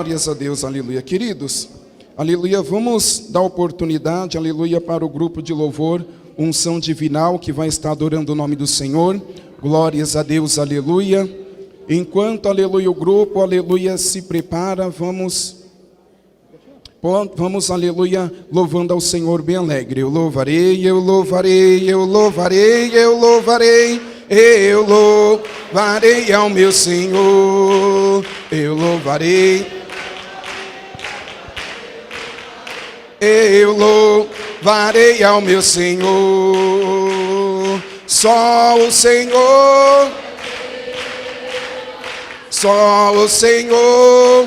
Glórias a Deus, aleluia. Queridos, aleluia, vamos dar oportunidade, aleluia, para o grupo de louvor, unção divinal, que vai estar adorando o nome do Senhor. Glórias a Deus, aleluia. Enquanto, aleluia, o grupo, aleluia, se prepara, vamos, aleluia, louvando ao Senhor bem alegre. Eu louvarei, eu louvarei, eu louvarei, eu louvarei, eu louvarei ao meu Senhor. Eu louvarei, eu louvarei ao meu Senhor. Só o Senhor, só o Senhor.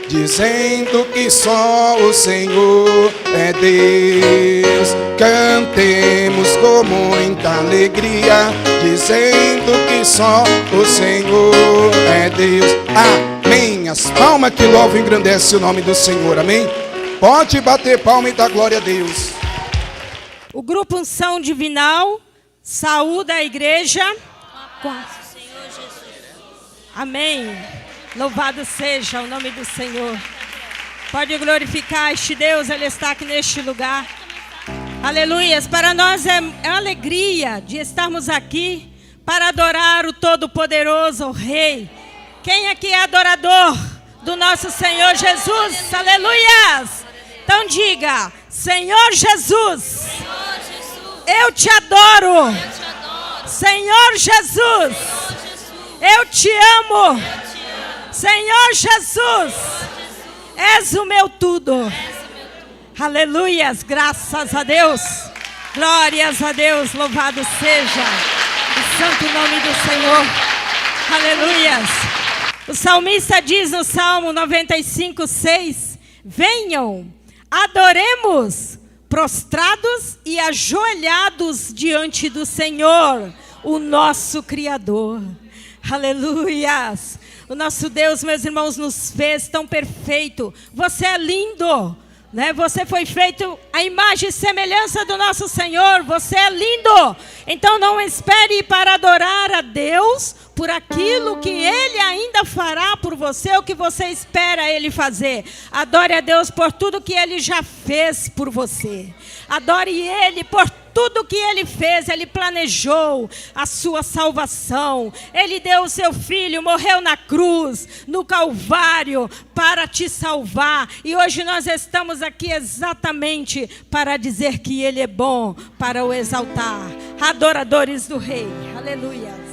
Dizendo que só o Senhor é Deus. Cantemos com muita alegria, dizendo que só o Senhor é Deus. Amém. As palmas que louvam e engrandecem o nome do Senhor. Amém. Pode bater palma e dar glória a Deus. O grupo Unção Divinal saúda a igreja. Amém. Louvado seja o nome do Senhor. Pode glorificar este Deus, Ele está aqui neste lugar. Aleluias. Para nós é alegria de estarmos aqui para adorar o Todo-Poderoso, o Rei. Quem aqui é adorador do nosso Senhor Jesus? Aleluias. Então diga: Senhor Jesus, eu te adoro. Senhor Jesus, eu te amo. Senhor Jesus, és o meu tudo. Aleluias, graças a Deus. Glórias a Deus, louvado seja o santo nome do Senhor. Aleluias. O salmista diz no Salmo 95:6: venham, adoremos, prostrados e ajoelhados diante do Senhor, o nosso Criador. Aleluias. O nosso Deus, meus irmãos, nos fez tão perfeito. Você é lindo, né? Você foi feito à imagem e semelhança do nosso Senhor. Você é lindo. Então não espere para adorar a Deus por aquilo que Ele ainda fará por você, o que você espera Ele fazer. Adore a Deus por tudo que Ele já fez por você. Adore Ele por tudo que Ele fez. Ele planejou a sua salvação. Ele deu o seu Filho, morreu na cruz, no Calvário, para te salvar. E hoje nós estamos aqui exatamente para dizer que Ele é bom, para o exaltar. Adoradores do Rei. Aleluia.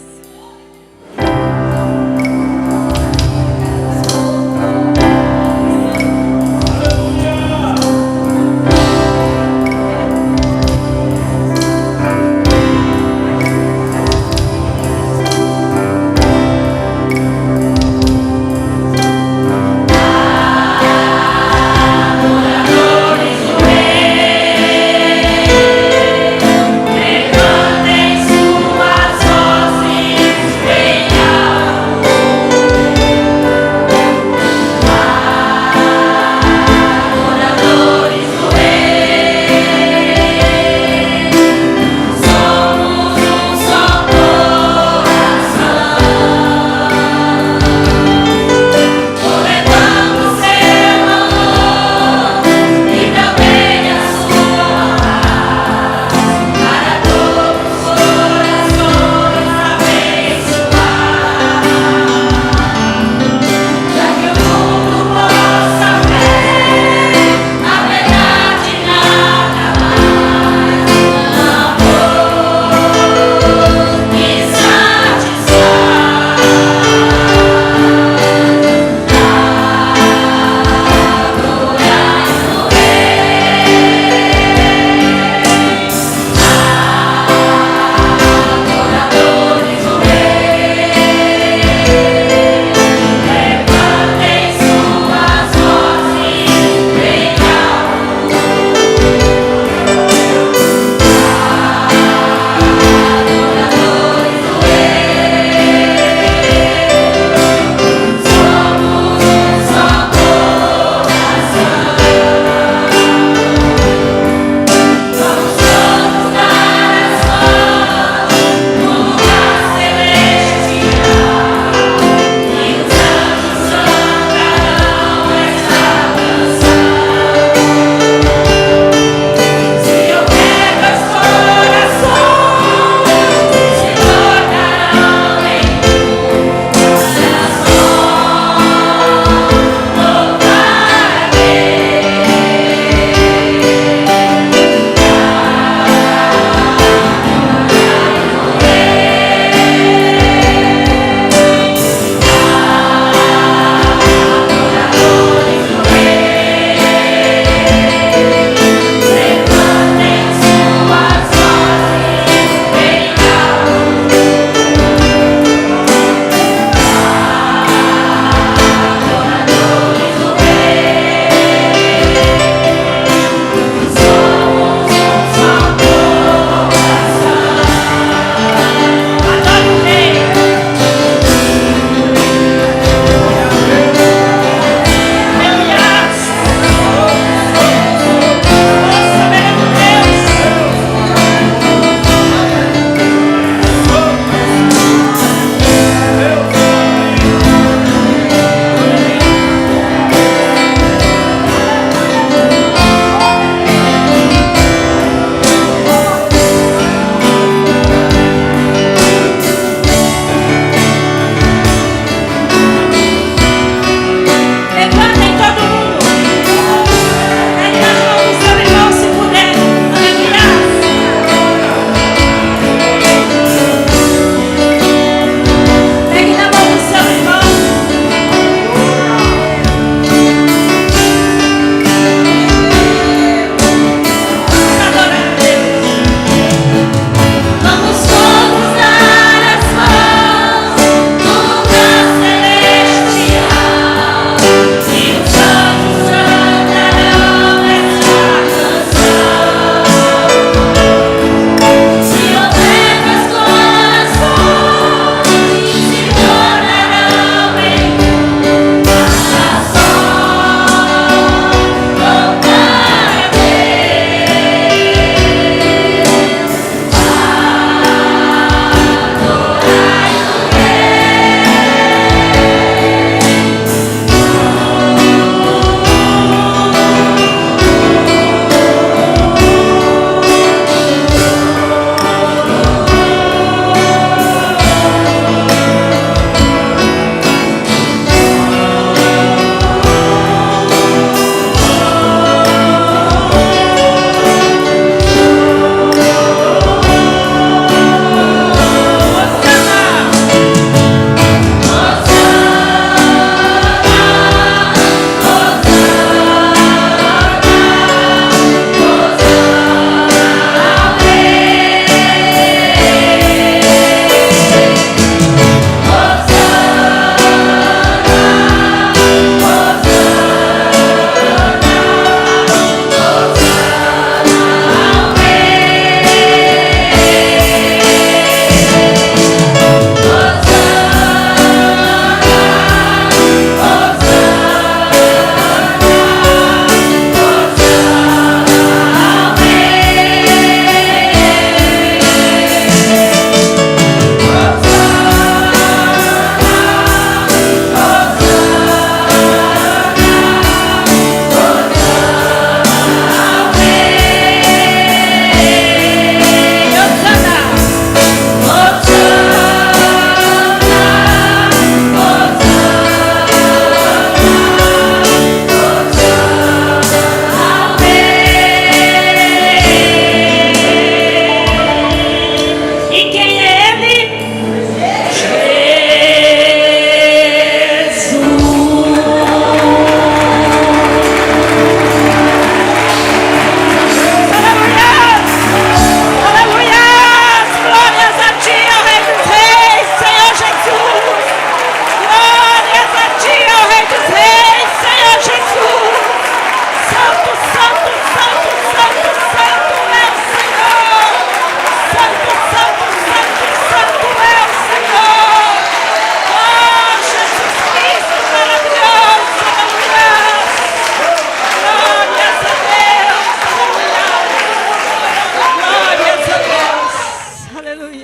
Levantem suas vozes.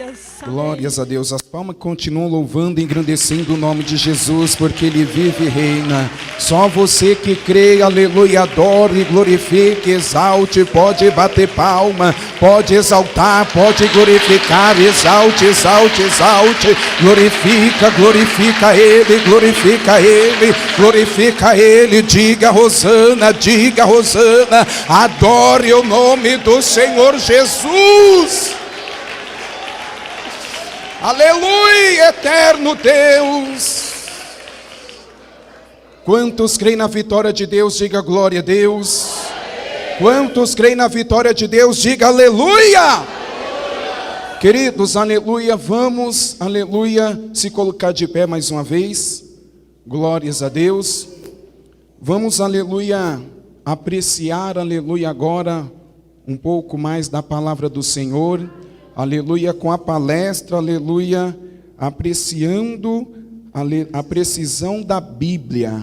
Aleluias. Glórias a Deus. As palmas continuam louvando e engrandecendo o nome de Jesus, porque Ele vive e reina. Só você que crê, aleluia, adore, glorifique, exalte, pode bater palma, pode exaltar, pode glorificar, exalte, exalte, exalte, glorifica, glorifica Ele, glorifica Ele, glorifica Ele, diga Rosana, adore o nome do Senhor Jesus. Aleluia, eterno Deus. Quantos creem na vitória de Deus, diga glória a Deus. Quantos creem na vitória de Deus, diga aleluia. Queridos, aleluia, vamos, aleluia, se colocar de pé mais uma vez. Glórias a Deus. Vamos, aleluia, apreciar, aleluia, agora um pouco mais da palavra do Senhor. Aleluia, com a palestra, aleluia, apreciando a precisão da Bíblia.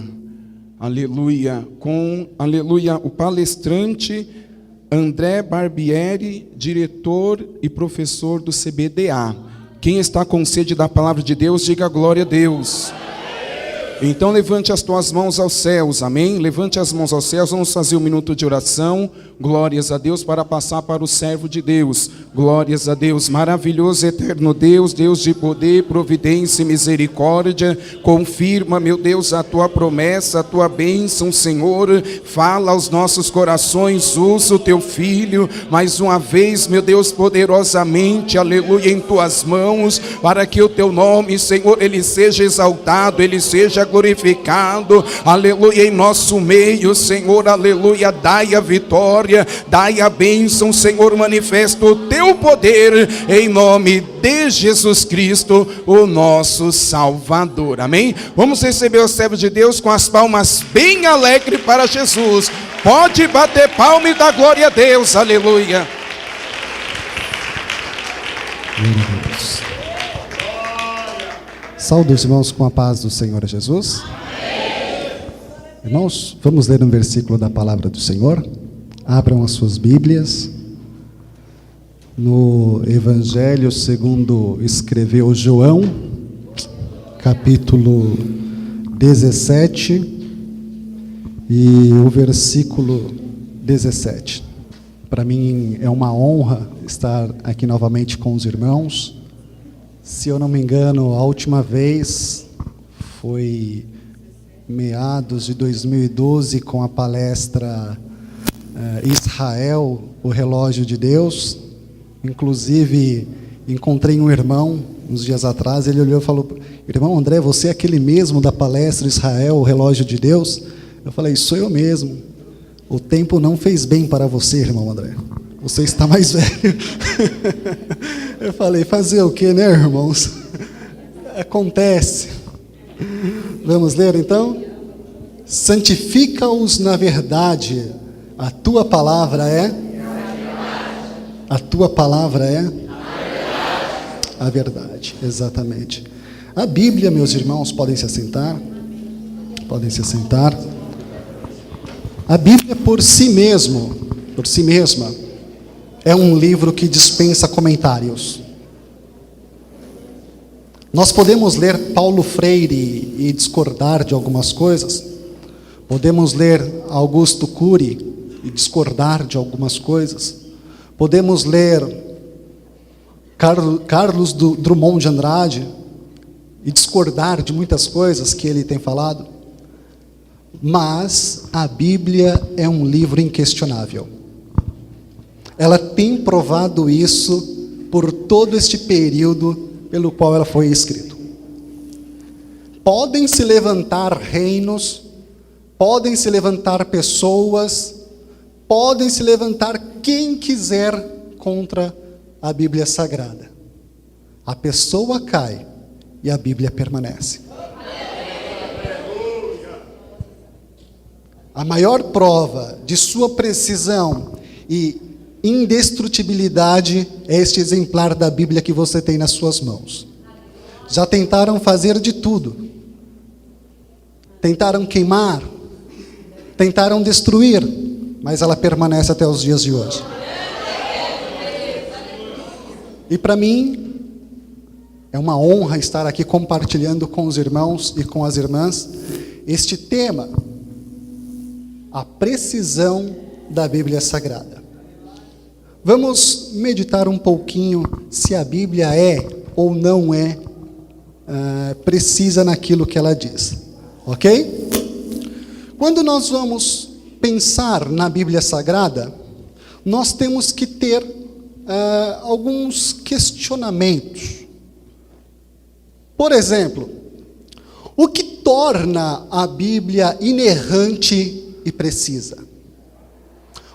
Aleluia, com, aleluia, o palestrante André Barbieri, diretor e professor do CBDA. Quem está com sede da palavra de Deus, diga glória a Deus. Então levante as tuas mãos aos céus, amém? Levante as mãos aos céus, vamos fazer um minuto de oração. Glórias a Deus, para passar para o servo de Deus. Glórias a Deus, maravilhoso, eterno Deus, Deus de poder, providência e misericórdia. Confirma, meu Deus, a tua promessa, a tua bênção, Senhor. Fala aos nossos corações, usa o teu filho, mais uma vez, meu Deus, poderosamente, aleluia, em tuas mãos, para que o teu nome, Senhor, ele seja exaltado, ele seja glorificado, aleluia, em nosso meio, Senhor, aleluia, dai a vitória, dai a bênção, Senhor, manifesta o teu poder, em nome de Jesus Cristo, o nosso Salvador, amém? Vamos receber o servo de Deus com as palmas bem alegres para Jesus. Pode bater palma e dar glória a Deus, aleluia. Glória a Deus. Saúde os irmãos com a paz do Senhor Jesus. Amém. Irmãos, vamos ler um versículo da palavra do Senhor. Abram as suas Bíblias. No Evangelho segundo escreveu João, capítulo 17, e o versículo 17. Para mim é uma honra estar aqui novamente com os irmãos. Se eu não me engano, a última vez foi meados de 2012 com a palestra Israel, o relógio de Deus. Inclusive, encontrei um irmão uns dias atrás, ele olhou e falou: irmão André, você é aquele mesmo da palestra Israel, o relógio de Deus? Eu falei: sou eu mesmo. O tempo não fez bem para você, irmão André. Você está mais velho. Eu falei: fazer o que, né, irmãos? Acontece. Vamos ler então? Santifica-os na verdade. A tua palavra é? A tua palavra é? A verdade, exatamente. A Bíblia, meus irmãos, podem se assentar. Podem se assentar. A Bíblia por si mesma, é um livro que dispensa comentários. Nós podemos ler Paulo Freire e discordar de algumas coisas. Podemos ler Augusto Cury e discordar de algumas coisas. Podemos ler Carlos Drummond de Andrade e discordar de muitas coisas que ele tem falado. Mas a Bíblia é um livro inquestionável. Ela tem provado isso por todo este período pelo qual ela foi escrita. Podem se levantar reinos, podem se levantar pessoas, podem se levantar quem quiser contra a Bíblia Sagrada. A pessoa cai e a Bíblia permanece. A maior prova de sua precisão e indestrutibilidade é este exemplar da Bíblia que você tem nas suas mãos. Já tentaram fazer de tudo. Tentaram queimar, tentaram destruir, mas ela permanece até os dias de hoje. E para mim, É uma honra estar aqui compartilhando com os irmãos e com as irmãs este tema, a precisão da Bíblia Sagrada. Vamos meditar um pouquinho se a Bíblia é ou não é precisa naquilo que ela diz, ok? Quando nós vamos pensar na Bíblia Sagrada, nós temos que ter alguns questionamentos. Por exemplo, o que torna a Bíblia inerrante e precisa?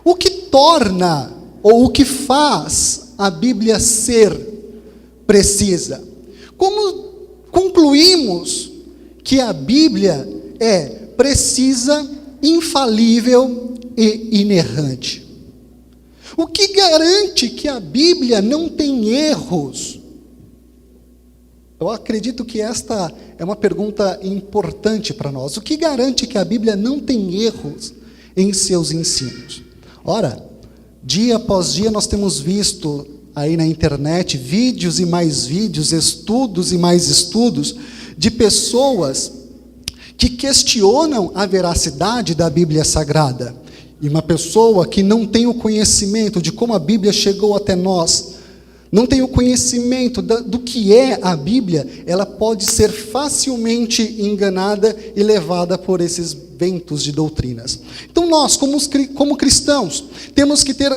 O que torna ou o que faz a Bíblia ser precisa? Como concluímos que a Bíblia é precisa, infalível e inerrante? O que garante que a Bíblia não tem erros? Eu acredito que esta é uma pergunta importante para nós. O que garante que a Bíblia não tem erros em seus ensinos? Ora, dia após dia nós temos visto aí na internet vídeos e mais vídeos, estudos e mais estudos de pessoas que questionam a veracidade da Bíblia Sagrada. E uma pessoa que não tem o conhecimento de como a Bíblia chegou até nós, não tem o conhecimento do que é a Bíblia, ela pode ser facilmente enganada e levada por esses ventos de doutrinas. Então nós, como cristãos, temos que ter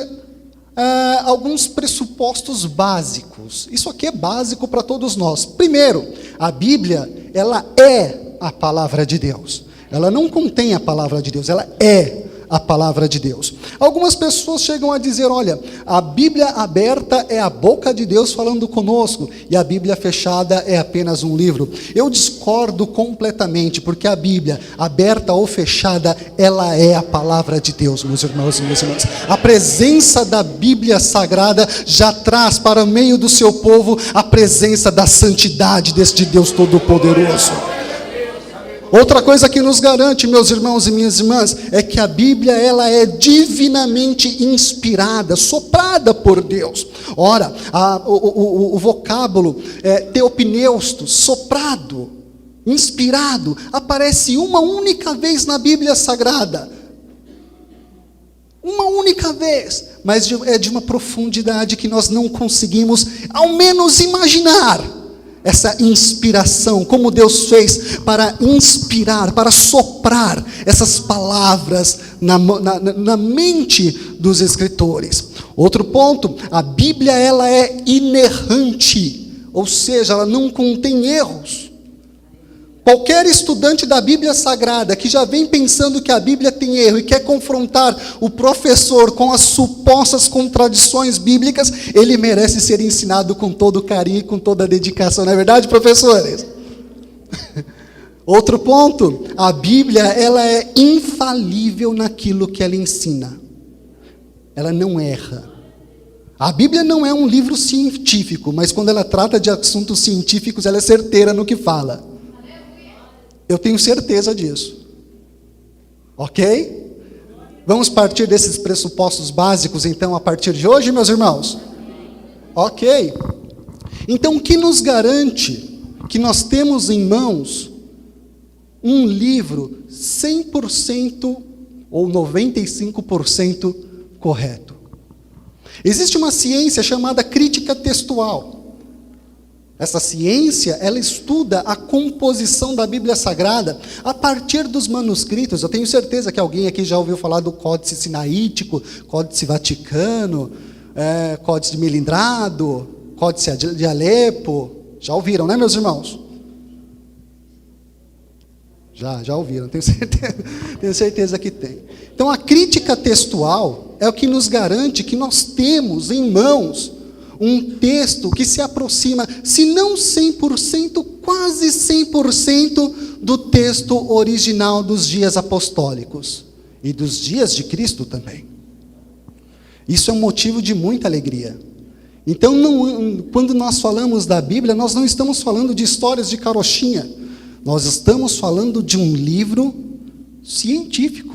alguns pressupostos básicos. Isso aqui é básico para todos nós. Primeiro, a Bíblia, ela é a palavra de Deus. Ela não contém a palavra de Deus, ela é a palavra de Deus. Algumas pessoas chegam a dizer, olha, a Bíblia aberta é a boca de Deus falando conosco, e a Bíblia fechada é apenas um livro. Eu discordo completamente, porque a Bíblia, aberta ou fechada, ela é a palavra de Deus, meus irmãos e minhas irmãs. A presença da Bíblia Sagrada já traz para o meio do seu povo a presença da santidade deste Deus Todo-Poderoso. Outra coisa que nos garante, meus irmãos e minhas irmãs, é que a Bíblia, ela é divinamente inspirada, soprada por Deus. Ora, o vocábulo teopneusto, soprado, inspirado, aparece uma única vez na Bíblia Sagrada. Uma única vez, mas é de uma profundidade que nós não conseguimos, ao menos, imaginar. Essa inspiração, como Deus fez para inspirar, para soprar essas palavras na mente dos escritores. Outro ponto, a Bíblia, ela é inerrante, ou seja, ela não contém erros. Qualquer estudante da Bíblia Sagrada que já vem pensando que a Bíblia tem erro e quer confrontar o professor com as supostas contradições bíblicas, ele merece ser ensinado com todo carinho e com toda dedicação. Não é verdade, professores? Outro ponto, a Bíblia, ela é infalível naquilo que ela ensina. Ela não erra. A Bíblia não é um livro científico, mas quando ela trata de assuntos científicos, ela é certeira no que fala. Eu tenho certeza disso. Ok? Vamos partir desses pressupostos básicos, então, a partir de hoje, meus irmãos? Ok. Então, o que nos garante que nós temos em mãos um livro 100% ou 95% correto? Existe uma ciência chamada crítica textual. Essa ciência, ela estuda a composição da Bíblia Sagrada a partir dos manuscritos. Eu tenho certeza que alguém aqui já ouviu falar do Códice Sinaítico, Códice Vaticano, Códice de Melindrado, Códice de Alepo. Já ouviram, né, meus irmãos? Já ouviram, tenho certeza que tem. Então, a crítica textual é o que nos garante que nós temos em mãos um texto que se aproxima, se não 100%, quase 100% do texto original dos dias apostólicos e dos dias de Cristo também. Isso é um motivo de muita alegria. Então, quando nós falamos da Bíblia, nós não estamos falando de histórias de carochinha, nós estamos falando de um livro científico.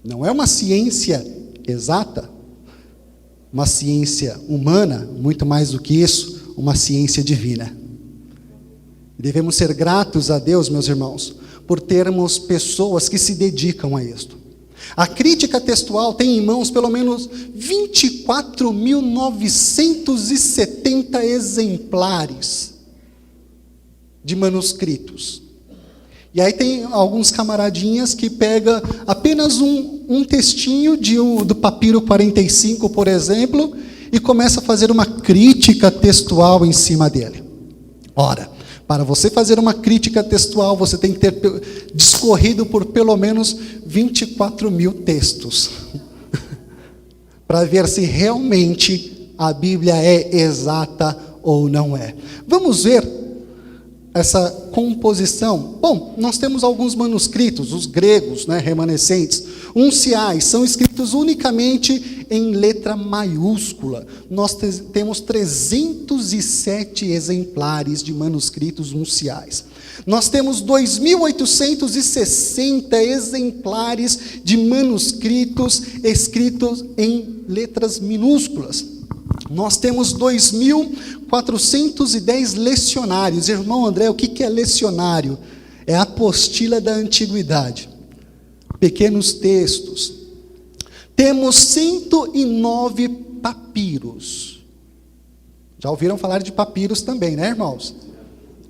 Não é uma ciência exata, uma ciência humana, muito mais do que isso, uma ciência divina. Devemos ser gratos a Deus, meus irmãos, por termos pessoas que se dedicam a isto. A crítica textual tem em mãos pelo menos 24.970 exemplares de manuscritos. E aí tem alguns camaradinhas que pegam apenas um textinho do papiro 45, por exemplo, e começa a fazer uma crítica textual em cima dele. Ora, para você fazer uma crítica textual, você tem que ter discorrido por pelo menos 24.000 textos, para ver se realmente a Bíblia é exata ou não é. Vamos ver essa composição. Bom, nós temos alguns manuscritos, os gregos, remanescentes, unciais, são escritos unicamente em letra maiúscula. Nós temos 307 exemplares de manuscritos unciais. Nós temos 2.860 exemplares de manuscritos escritos em letras minúsculas. Nós temos 2.410 lecionários. Irmão André, o que é lecionário? É a apostila da antiguidade. Pequenos textos. Temos 109 papiros. Já ouviram falar de papiros também, né, irmãos?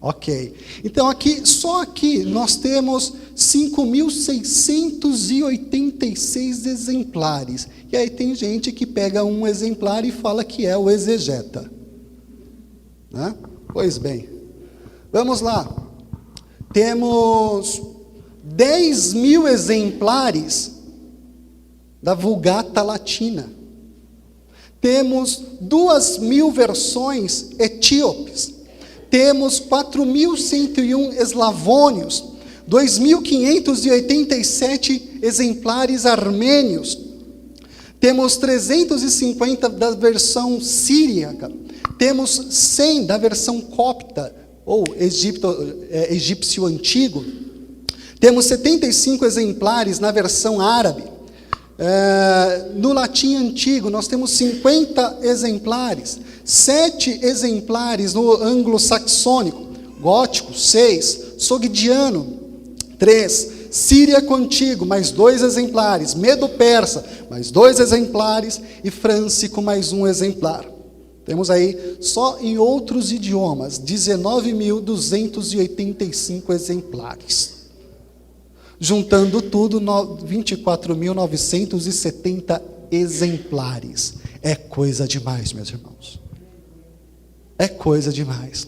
Ok. Então, só aqui, nós temos 5.686 exemplares. E aí tem gente que pega um exemplar e fala que é o exegeta. Né? Pois bem, vamos lá. Temos 10.000 exemplares da Vulgata Latina. Temos 2.000 versões etíopes. Temos 4.101 eslavônios, 2.587 exemplares armênios. Temos 350 da versão síriaca. Temos 100 da versão copta, ou egípcio antigo. Temos 75 exemplares na versão árabe. No latim antigo, nós temos 50 exemplares. 7 exemplares no anglo-saxônico. Gótico, 6. Sogdiano, 3. Síriaco antigo, mais 2 exemplares. Medo-persa, mais 2 exemplares. E frâncico, mais 1 exemplar. Temos aí, só em outros idiomas, 19.285 exemplares. Juntando tudo, 24.970 exemplares. É coisa demais, meus irmãos. É coisa demais.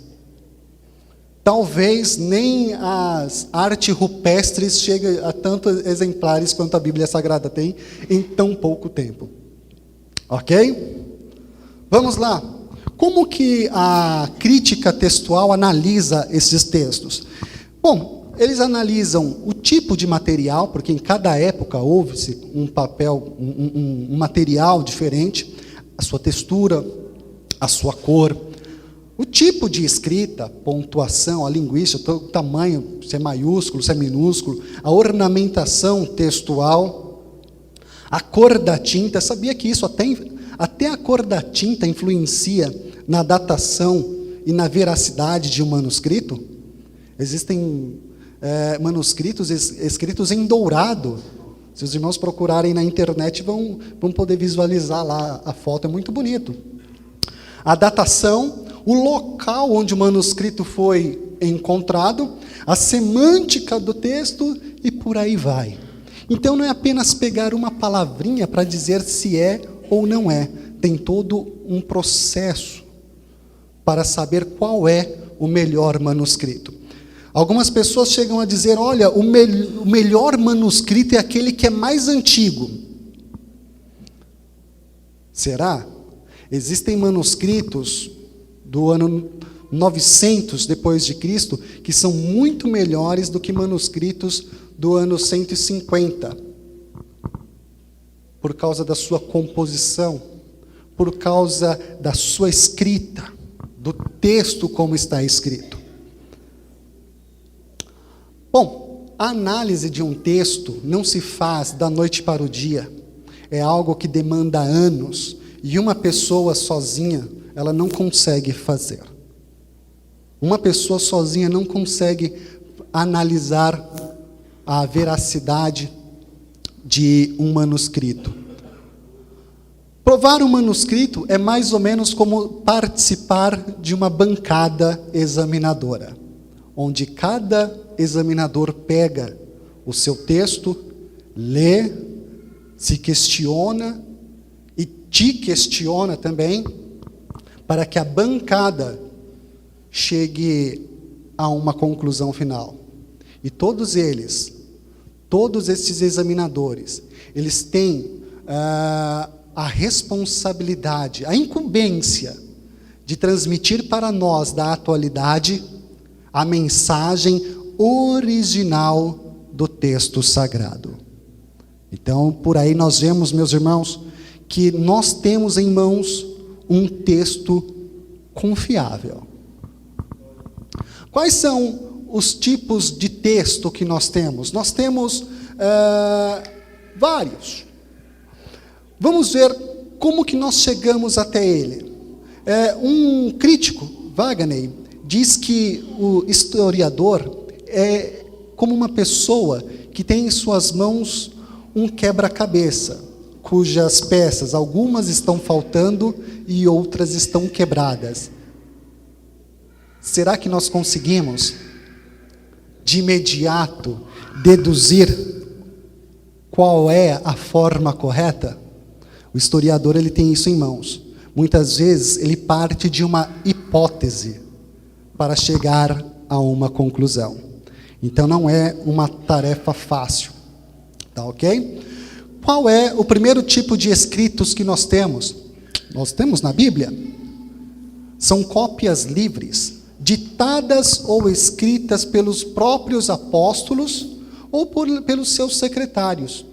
Talvez nem as artes rupestres cheguem a tantos exemplares quanto a Bíblia Sagrada tem em tão pouco tempo. Ok? Vamos lá. Como que a crítica textual analisa esses textos? Bom, eles analisam o tipo de material, porque em cada época houve-se um material diferente, a sua textura, a sua cor, o tipo de escrita, pontuação, a linguística, o tamanho, se é maiúsculo, se é minúsculo, a ornamentação textual, a cor da tinta. Sabia que isso até a cor da tinta influencia na datação e na veracidade de um manuscrito? Existem manuscritos escritos em dourado. Se os irmãos procurarem na internet, vão poder visualizar lá a foto, é muito bonito. A datação, o local onde o manuscrito foi encontrado, a semântica do texto e por aí vai. Então não é apenas pegar uma palavrinha para dizer se é ou não é. Tem todo um processo para saber qual é o melhor manuscrito. Algumas pessoas chegam a dizer, olha, o melhor manuscrito é aquele que é mais antigo. Será? Existem manuscritos do ano 900 depois de Cristo que são muito melhores do que manuscritos do ano 150. Por causa da sua composição, por causa da sua escrita, do texto como está escrito. Bom, a análise de um texto não se faz da noite para o dia. É algo que demanda anos. E uma pessoa sozinha, ela não consegue fazer. Uma pessoa sozinha não consegue analisar a veracidade de um manuscrito. Provar um manuscrito é mais ou menos como participar de uma bancada examinadora, onde cada examinador pega o seu texto, lê, se questiona e te questiona também, para que a bancada chegue a uma conclusão final. E todos esses examinadores, eles têm a responsabilidade, a incumbência de transmitir para nós da atualidade a mensagem original do texto sagrado. Então, por aí nós vemos, meus irmãos, que nós temos em mãos um texto confiável. Quais são os tipos de texto que nós temos? Nós temos vários. Vamos ver como que nós chegamos até ele. Um crítico, Wagner, diz que o historiador é como uma pessoa que tem em suas mãos um quebra-cabeça, cujas peças, algumas estão faltando e outras estão quebradas. Será que nós conseguimos, de imediato, deduzir qual é a forma correta? O historiador, ele tem isso em mãos. Muitas vezes ele parte de uma hipótese para chegar a uma conclusão. Então não é uma tarefa fácil. Tá ok? Qual é o primeiro tipo de escritos que nós temos? Nós temos na Bíblia. São cópias livres, ditadas ou escritas pelos próprios apóstolos ou pelos seus secretários.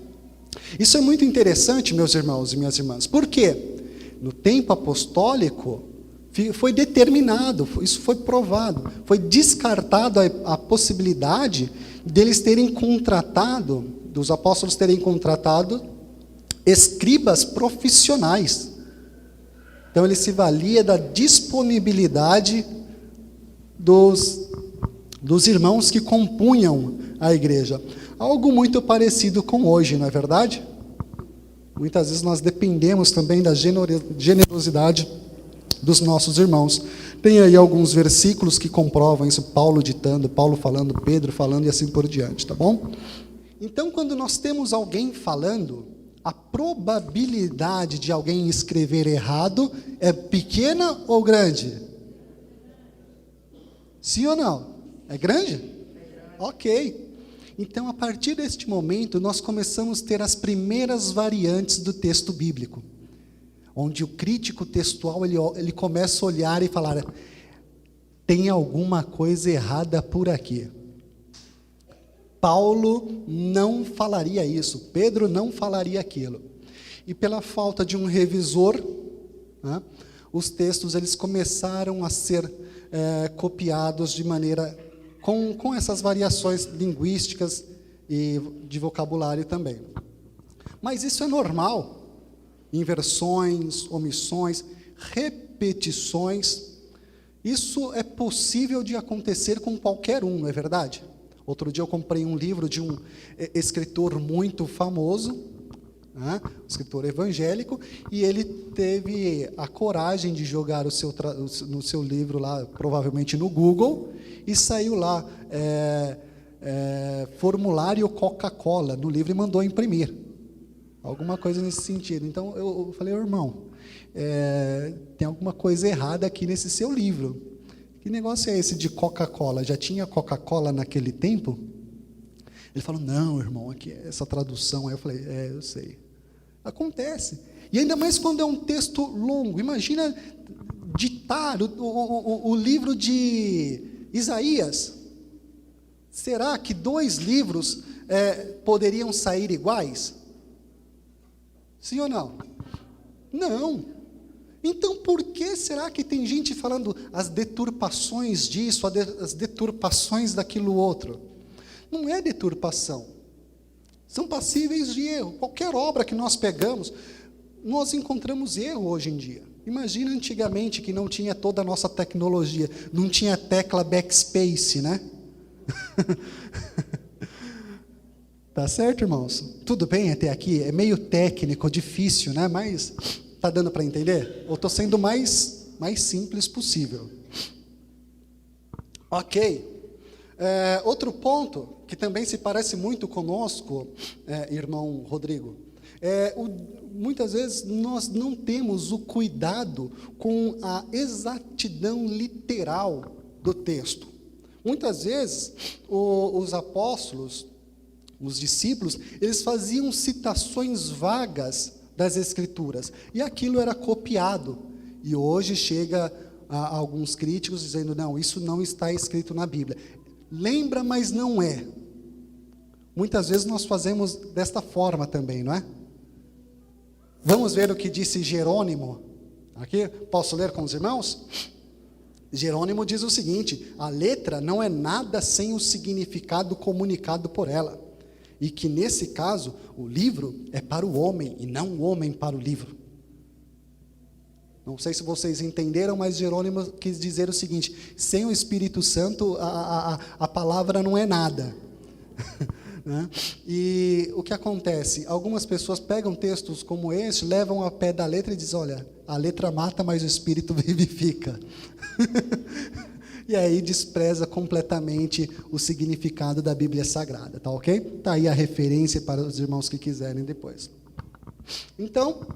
Isso é muito interessante, meus irmãos e minhas irmãs. Por quê? No tempo apostólico, foi determinado, isso foi provado, foi descartado a possibilidade deles terem contratado, dos apóstolos terem contratado escribas profissionais. Então ele se valia da disponibilidade dos irmãos que compunham a igreja. Algo muito parecido com hoje, não é verdade? Muitas vezes nós dependemos também da generosidade dos nossos irmãos. Tem aí alguns versículos que comprovam isso, Paulo ditando, Paulo falando, Pedro falando e assim por diante, tá bom? Então, quando nós temos alguém falando, a probabilidade de alguém escrever errado é pequena ou grande? Sim ou não? É grande? Ok. Então, a partir deste momento, nós começamos a ter as primeiras variantes do texto bíblico, onde o crítico textual ele começa a olhar e falar: tem alguma coisa errada por aqui. Paulo não falaria isso, Pedro não falaria aquilo. E pela falta de um revisor, né, os textos eles começaram a ser copiados de maneira com essas variações linguísticas e de vocabulário também. Mas isso é normal. Inversões, omissões, repetições, isso é possível de acontecer com qualquer um, não é verdade? Outro dia eu comprei um livro de um escritor muito famoso, né, um escritor evangélico, e ele teve a coragem de jogar no seu livro lá, provavelmente no Google, e saiu lá, formulário Coca-Cola no livro e mandou imprimir. Alguma coisa nesse sentido. Então, eu falei: irmão, tem alguma coisa errada aqui nesse seu livro. Que negócio é esse de Coca-Cola? Já tinha Coca-Cola naquele tempo? Ele falou: não, irmão, aqui essa tradução. Aí eu falei: eu sei. Acontece. E ainda mais quando é um texto longo. Imagina ditar o livro de Isaías. Será que 2 livros poderiam sair iguais? Sim ou não? Não. Então, por que será que tem gente falando as deturpações disso, as deturpações daquilo outro? Não é deturpação. São passíveis de erro. Qualquer obra que nós pegamos, nós encontramos erro hoje em dia. Imagina antigamente que não tinha toda a nossa tecnologia, não tinha tecla backspace, né? Tá certo, irmãos? Tudo bem até aqui? É meio técnico, difícil, né? Mas tá dando para entender? Eu estou sendo mais simples possível. Ok. Outro ponto, que também se parece muito conosco, irmão Rodrigo, muitas vezes nós não temos o cuidado com a exatidão literal do texto. Muitas vezes, os apóstolos, os discípulos, eles faziam citações vagas das Escrituras, e aquilo era copiado. E hoje chega alguns críticos dizendo, não, isso não está escrito na Bíblia. Lembra, mas não é. Muitas vezes nós fazemos desta forma também, não é? Vamos ver o que disse Jerônimo. Aqui, posso ler com os irmãos? Jerônimo diz o seguinte: a letra não é nada sem o significado comunicado por ela. E que, nesse caso, o livro é para o homem, e não o homem para o livro. Não sei se vocês entenderam, mas Jerônimo quis dizer o seguinte: sem o Espírito Santo, a palavra não é nada. Né? E o que acontece? Algumas pessoas pegam textos como esse, levam a pé da letra e dizem, olha, a letra mata, mas o Espírito vivifica. E aí despreza completamente o significado da Bíblia Sagrada, tá ok? Tá aí a referência para os irmãos que quiserem depois. Então,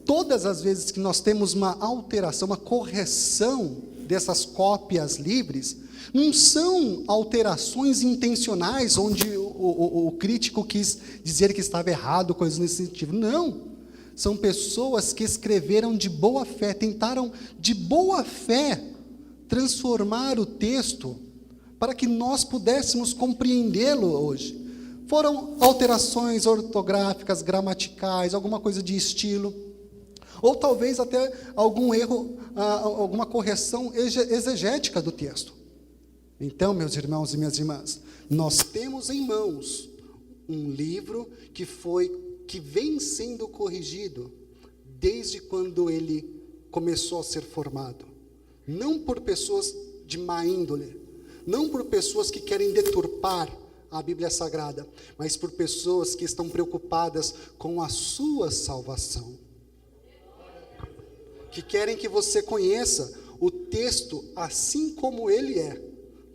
todas as vezes que nós temos uma alteração, uma correção dessas cópias livres, não são alterações intencionais, onde o crítico quis dizer que estava errado, coisas nesse sentido. Não. São pessoas que escreveram de boa fé, tentaram de boa fé transformar o texto para que nós pudéssemos compreendê-lo hoje. Foram alterações ortográficas, gramaticais, alguma coisa de estilo, ou talvez até algum erro, alguma correção exegética do texto. Então, meus irmãos e minhas irmãs, nós temos em mãos um livro que vem sendo corrigido desde quando ele começou a ser formado. Não por pessoas de má índole, não por pessoas que querem deturpar a Bíblia Sagrada, mas por pessoas que estão preocupadas com a sua salvação, que querem que você conheça o texto assim como ele é.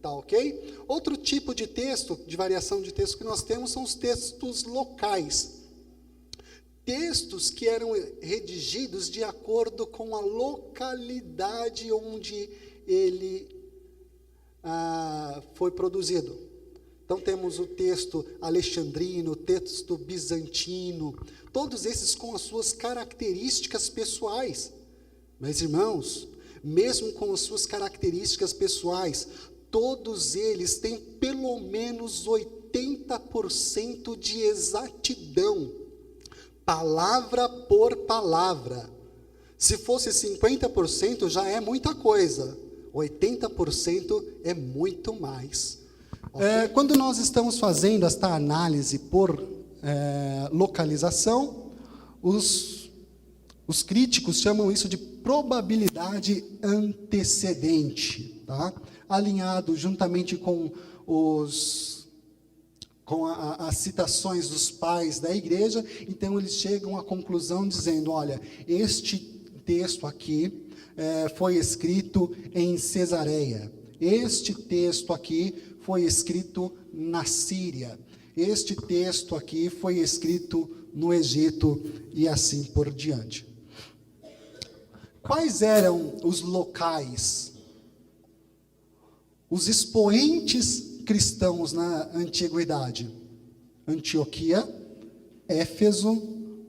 Tá ok? Outro tipo de texto, de variação de texto que nós temos, são os textos locais. Textos que eram redigidos de acordo com a localidade onde ele foi produzido. Então temos o texto alexandrino, o texto bizantino, todos esses com as suas características pessoais. Mas, irmãos, mesmo com as suas características pessoais, todos eles têm pelo menos 80% de exatidão, palavra por palavra. Se fosse 50%, já é muita coisa. 80% é muito mais. Quando nós estamos fazendo esta análise por localização, os críticos chamam isso de probabilidade antecedente, tá? Alinhado juntamente com as citações dos pais da igreja. Então eles chegam à conclusão dizendo, olha, este texto aqui foi escrito em Cesareia, este texto aqui foi escrito na Síria, este texto aqui foi escrito no Egito, e assim por diante. Quais eram os locais, os expoentes cristãos na antiguidade? Antioquia, Éfeso,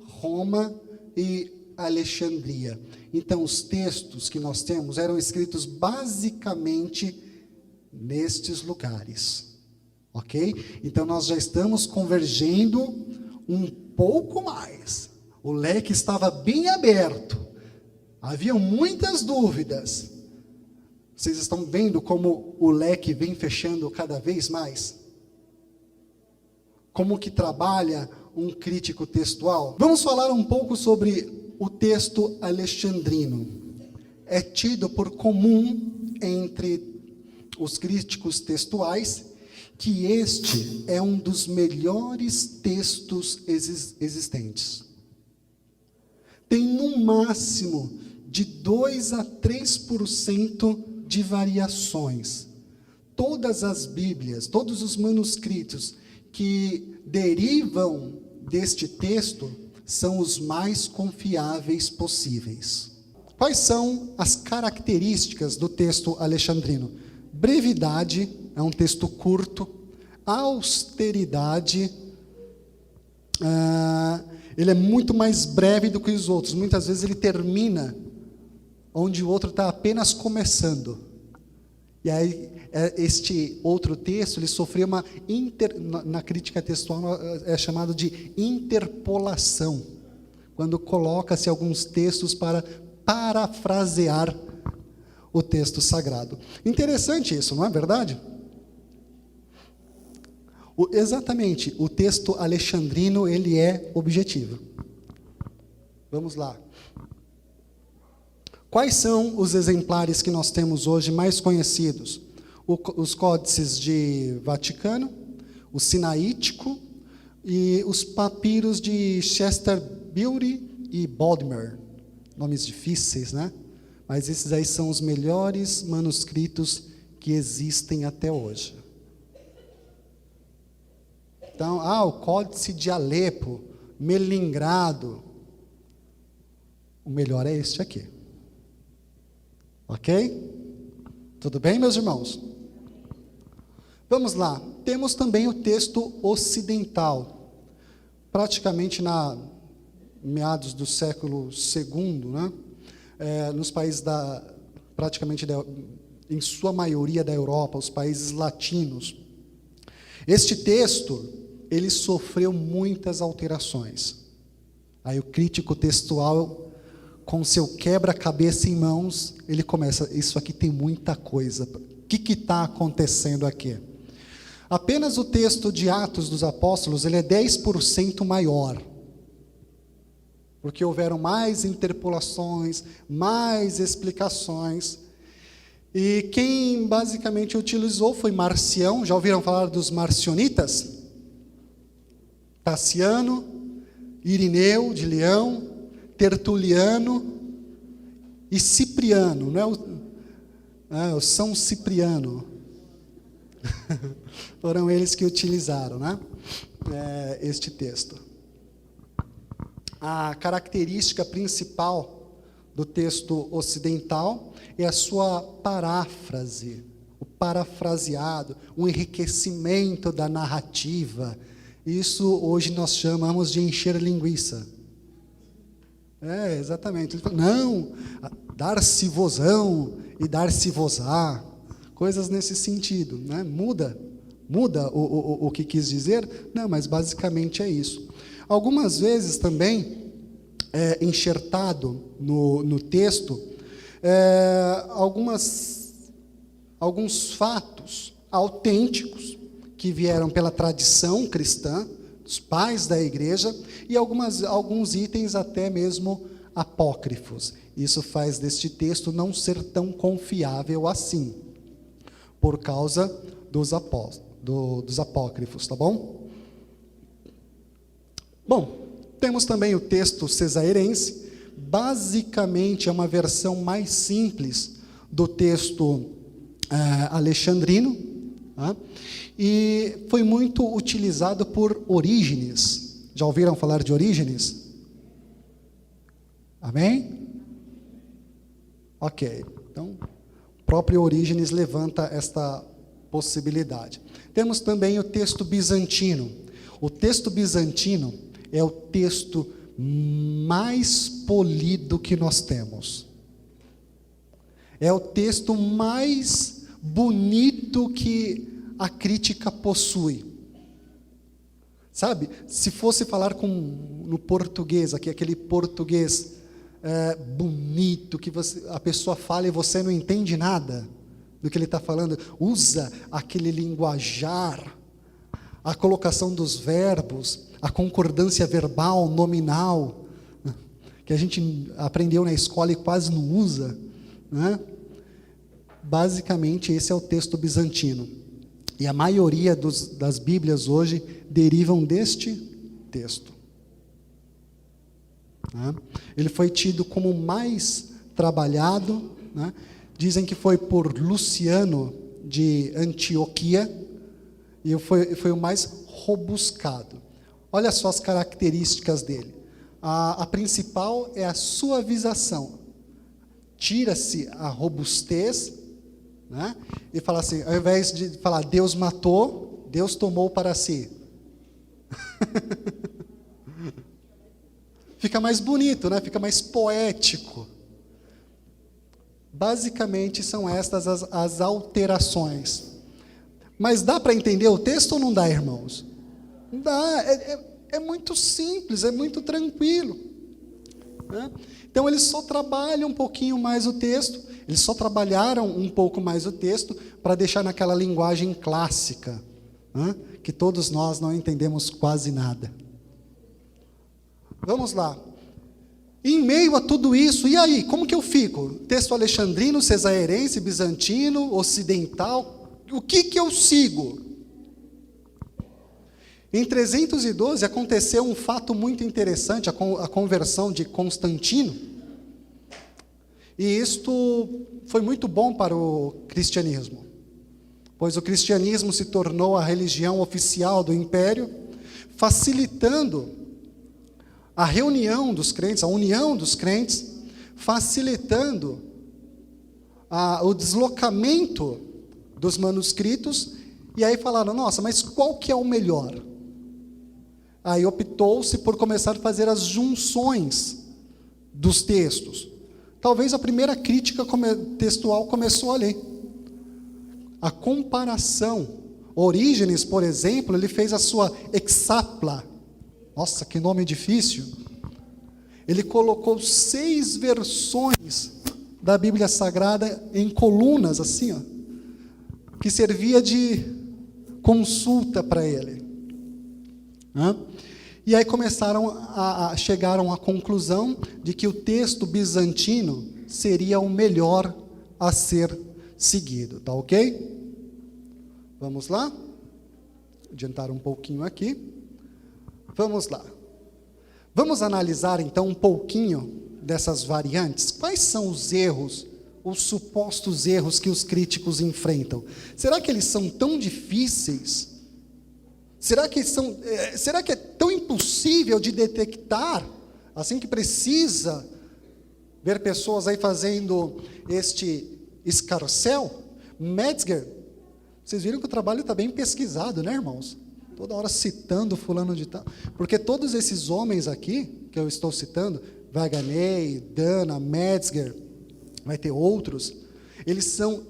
Roma e Alexandria. Então, os textos que nós temos eram escritos basicamente nestes lugares, ok? Então, nós já estamos convergendo um pouco mais. O leque estava bem aberto. Havia muitas dúvidas. Vocês estão vendo como o leque vem fechando cada vez mais? Como que trabalha um crítico textual? Vamos falar um pouco sobre o texto alexandrino é tido por comum entre os críticos textuais que este é um dos melhores textos existentes. Tem no máximo de 2 a 3% de variações. Todas as Bíblias, todos os manuscritos que derivam deste texto são os mais confiáveis possíveis. Quais são as características do texto alexandrino? Brevidade, é um texto curto. Austeridade, ele é muito mais breve do que os outros. Muitas vezes ele termina onde o outro está apenas começando. E aí, este outro texto, ele sofreu uma na crítica textual, é chamado de interpolação, quando coloca-se alguns textos para parafrasear o texto sagrado. Interessante isso, não é verdade? Exatamente, o texto alexandrino, ele é objetivo. Vamos lá. Quais são os exemplares que nós temos hoje mais conhecidos? Os códices de Vaticano, o Sinaítico e os papiros de Chesterfield e Bodmer. Nomes difíceis, né? Mas esses aí são os melhores manuscritos que existem até hoje. Então, o Códice de Alepo, Melingrado. O melhor é este aqui. Ok? Tudo bem, meus irmãos? Vamos lá. Temos também o texto ocidental. Praticamente na meados do século II, né? Nos países em sua maioria da Europa, os países latinos. Este texto, ele sofreu muitas alterações. Aí o crítico textual, com seu quebra-cabeça em mãos, ele começa, isso aqui tem muita coisa. O que está acontecendo aqui? Apenas o texto de Atos dos Apóstolos, ele é 10% maior. Porque houveram mais interpolações, mais explicações. E quem basicamente utilizou foi Marcião. Já ouviram falar dos marcionitas? Taciano, Irineu de Leão, Tertuliano e Cipriano, não é o São Cipriano. Foram eles que utilizaram, né? Este texto. A característica principal do texto ocidental é a sua paráfrase, o parafraseado, o enriquecimento da narrativa. Isso hoje nós chamamos de encher linguiça. Exatamente. Ele fala, não, dar-se-vosão e dar-se-vosá, coisas nesse sentido, né? Muda o que quis dizer? Não, mas basicamente é isso. Algumas vezes também enxertado no texto alguns fatos autênticos que vieram pela tradição cristã, dos pais da igreja, e alguns itens até mesmo apócrifos. Isso faz deste texto não ser tão confiável assim, por causa dos apócrifos, tá bom? Bom, temos também o texto cesairense, basicamente é uma versão mais simples do texto alexandrino, tá? E foi muito utilizado por Orígenes. Já ouviram falar de Orígenes? Amém? Ok, então o próprio Orígenes levanta esta possibilidade. Temos também o texto bizantino. O texto bizantino é o texto mais polido que nós temos. É o texto mais bonito que a crítica possui. Sabe, se fosse falar no português, aquele português bonito, que a pessoa fala e você não entende nada do que ele está falando, usa aquele linguajar, a colocação dos verbos, a concordância verbal, nominal, que a gente aprendeu na escola e quase não usa, né? Basicamente, esse é o texto bizantino. E a maioria das Bíblias hoje derivam deste texto. Né? Ele foi tido como o mais trabalhado, né? Dizem que foi por Luciano de Antioquia, e foi o mais robuscado. Olha só as características dele. A principal é a suavização. Tira-se a robustez, né? E fala assim, ao invés de falar Deus matou, Deus tomou para si. Fica mais bonito, né? Fica mais poético. Basicamente são estas as alterações. Mas dá para entender o texto ou não dá, irmãos? Dá, é muito simples, é muito tranquilo, né? Então eles só trabalham um pouquinho mais o texto, eles só trabalharam um pouco mais o texto para deixar naquela linguagem clássica, né? Que todos nós não entendemos quase nada. Vamos lá. Em meio a tudo isso, e aí, como que eu fico? Texto alexandrino, cesarense, bizantino, ocidental, o que eu sigo? Em 312 aconteceu um fato muito interessante, a conversão de Constantino, e isto foi muito bom para o cristianismo, pois o cristianismo se tornou a religião oficial do império, facilitando a reunião dos crentes, a união dos crentes, facilitando o deslocamento dos manuscritos, e aí falaram, nossa, mas qual que é o melhor? Aí optou-se por começar a fazer as junções dos textos. Talvez a primeira crítica textual começou ali. A comparação. Orígenes, por exemplo, ele fez a sua hexapla. Nossa, que nome difícil. Ele colocou 6 versões da Bíblia Sagrada em colunas, assim, ó, que servia de consulta para ele. E aí chegaram à conclusão de que o texto bizantino seria o melhor a ser seguido, tá ok? Vamos lá? Adiantar um pouquinho aqui. Vamos lá. Vamos analisar então um pouquinho dessas variantes. Quais são os erros, os supostos erros que os críticos enfrentam? Será que eles são tão difíceis? Será que é tão impossível de detectar, assim que precisa ver pessoas aí fazendo este escarcel? Metzger, vocês viram que o trabalho está bem pesquisado, né, irmãos? Toda hora citando fulano de tal. Porque todos esses homens aqui, que eu estou citando, Waganei, Dana, Metzger, vai ter outros, eles são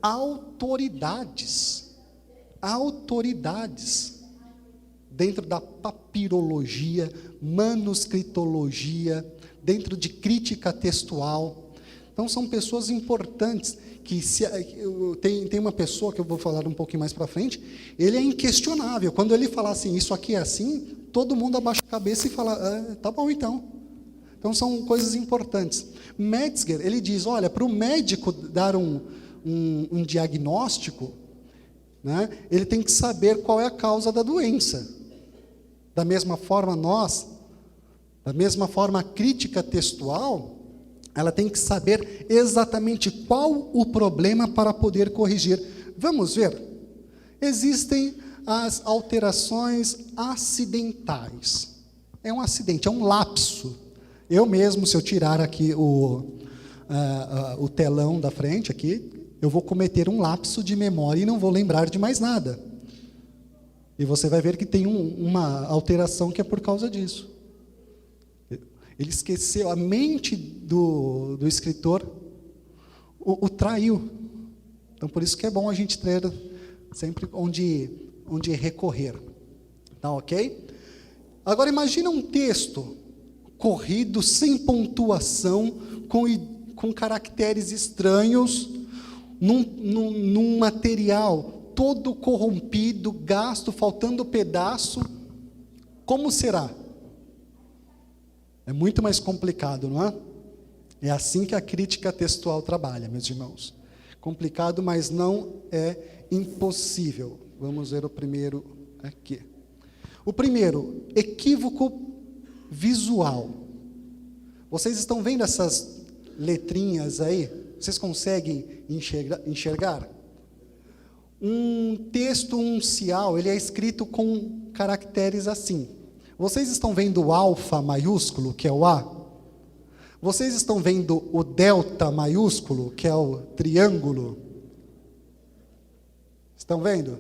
autoridades dentro da papirologia, manuscritologia, dentro de crítica textual. Então são pessoas importantes, que tem uma pessoa que eu vou falar um pouquinho mais para frente, ele é inquestionável. Quando ele falar assim, isso aqui é assim, todo mundo abaixa a cabeça e fala, tá bom então. Então são coisas importantes. Metzger, ele diz, olha, para o médico dar um diagnóstico, né, ele tem que saber qual é a causa da doença. Da mesma forma a crítica textual, ela tem que saber exatamente qual o problema para poder corrigir. Vamos ver? Existem as alterações acidentais. É um acidente, é um lapso. Eu mesmo, se eu tirar aqui o telão da frente, aqui, eu vou cometer um lapso de memória e não vou lembrar de mais nada. E você vai ver que tem uma alteração que é por causa disso. Ele esqueceu, a mente do escritor o traiu. Então, por isso que é bom a gente ter sempre onde recorrer. Tá ok? Agora, imagina um texto corrido, sem pontuação, com caracteres estranhos, num material todo corrompido, gasto, faltando pedaço. Como será? É muito mais complicado, não é? É assim que a crítica textual trabalha, meus irmãos. Complicado, mas não é impossível. Vamos ver o primeiro aqui. O primeiro, equívoco visual. Vocês estão vendo essas letrinhas aí? Vocês conseguem enxergar? Um texto uncial, ele é escrito com caracteres assim. Vocês estão vendo o alfa maiúsculo, que é o A? Vocês estão vendo o delta maiúsculo, que é o triângulo? Estão vendo?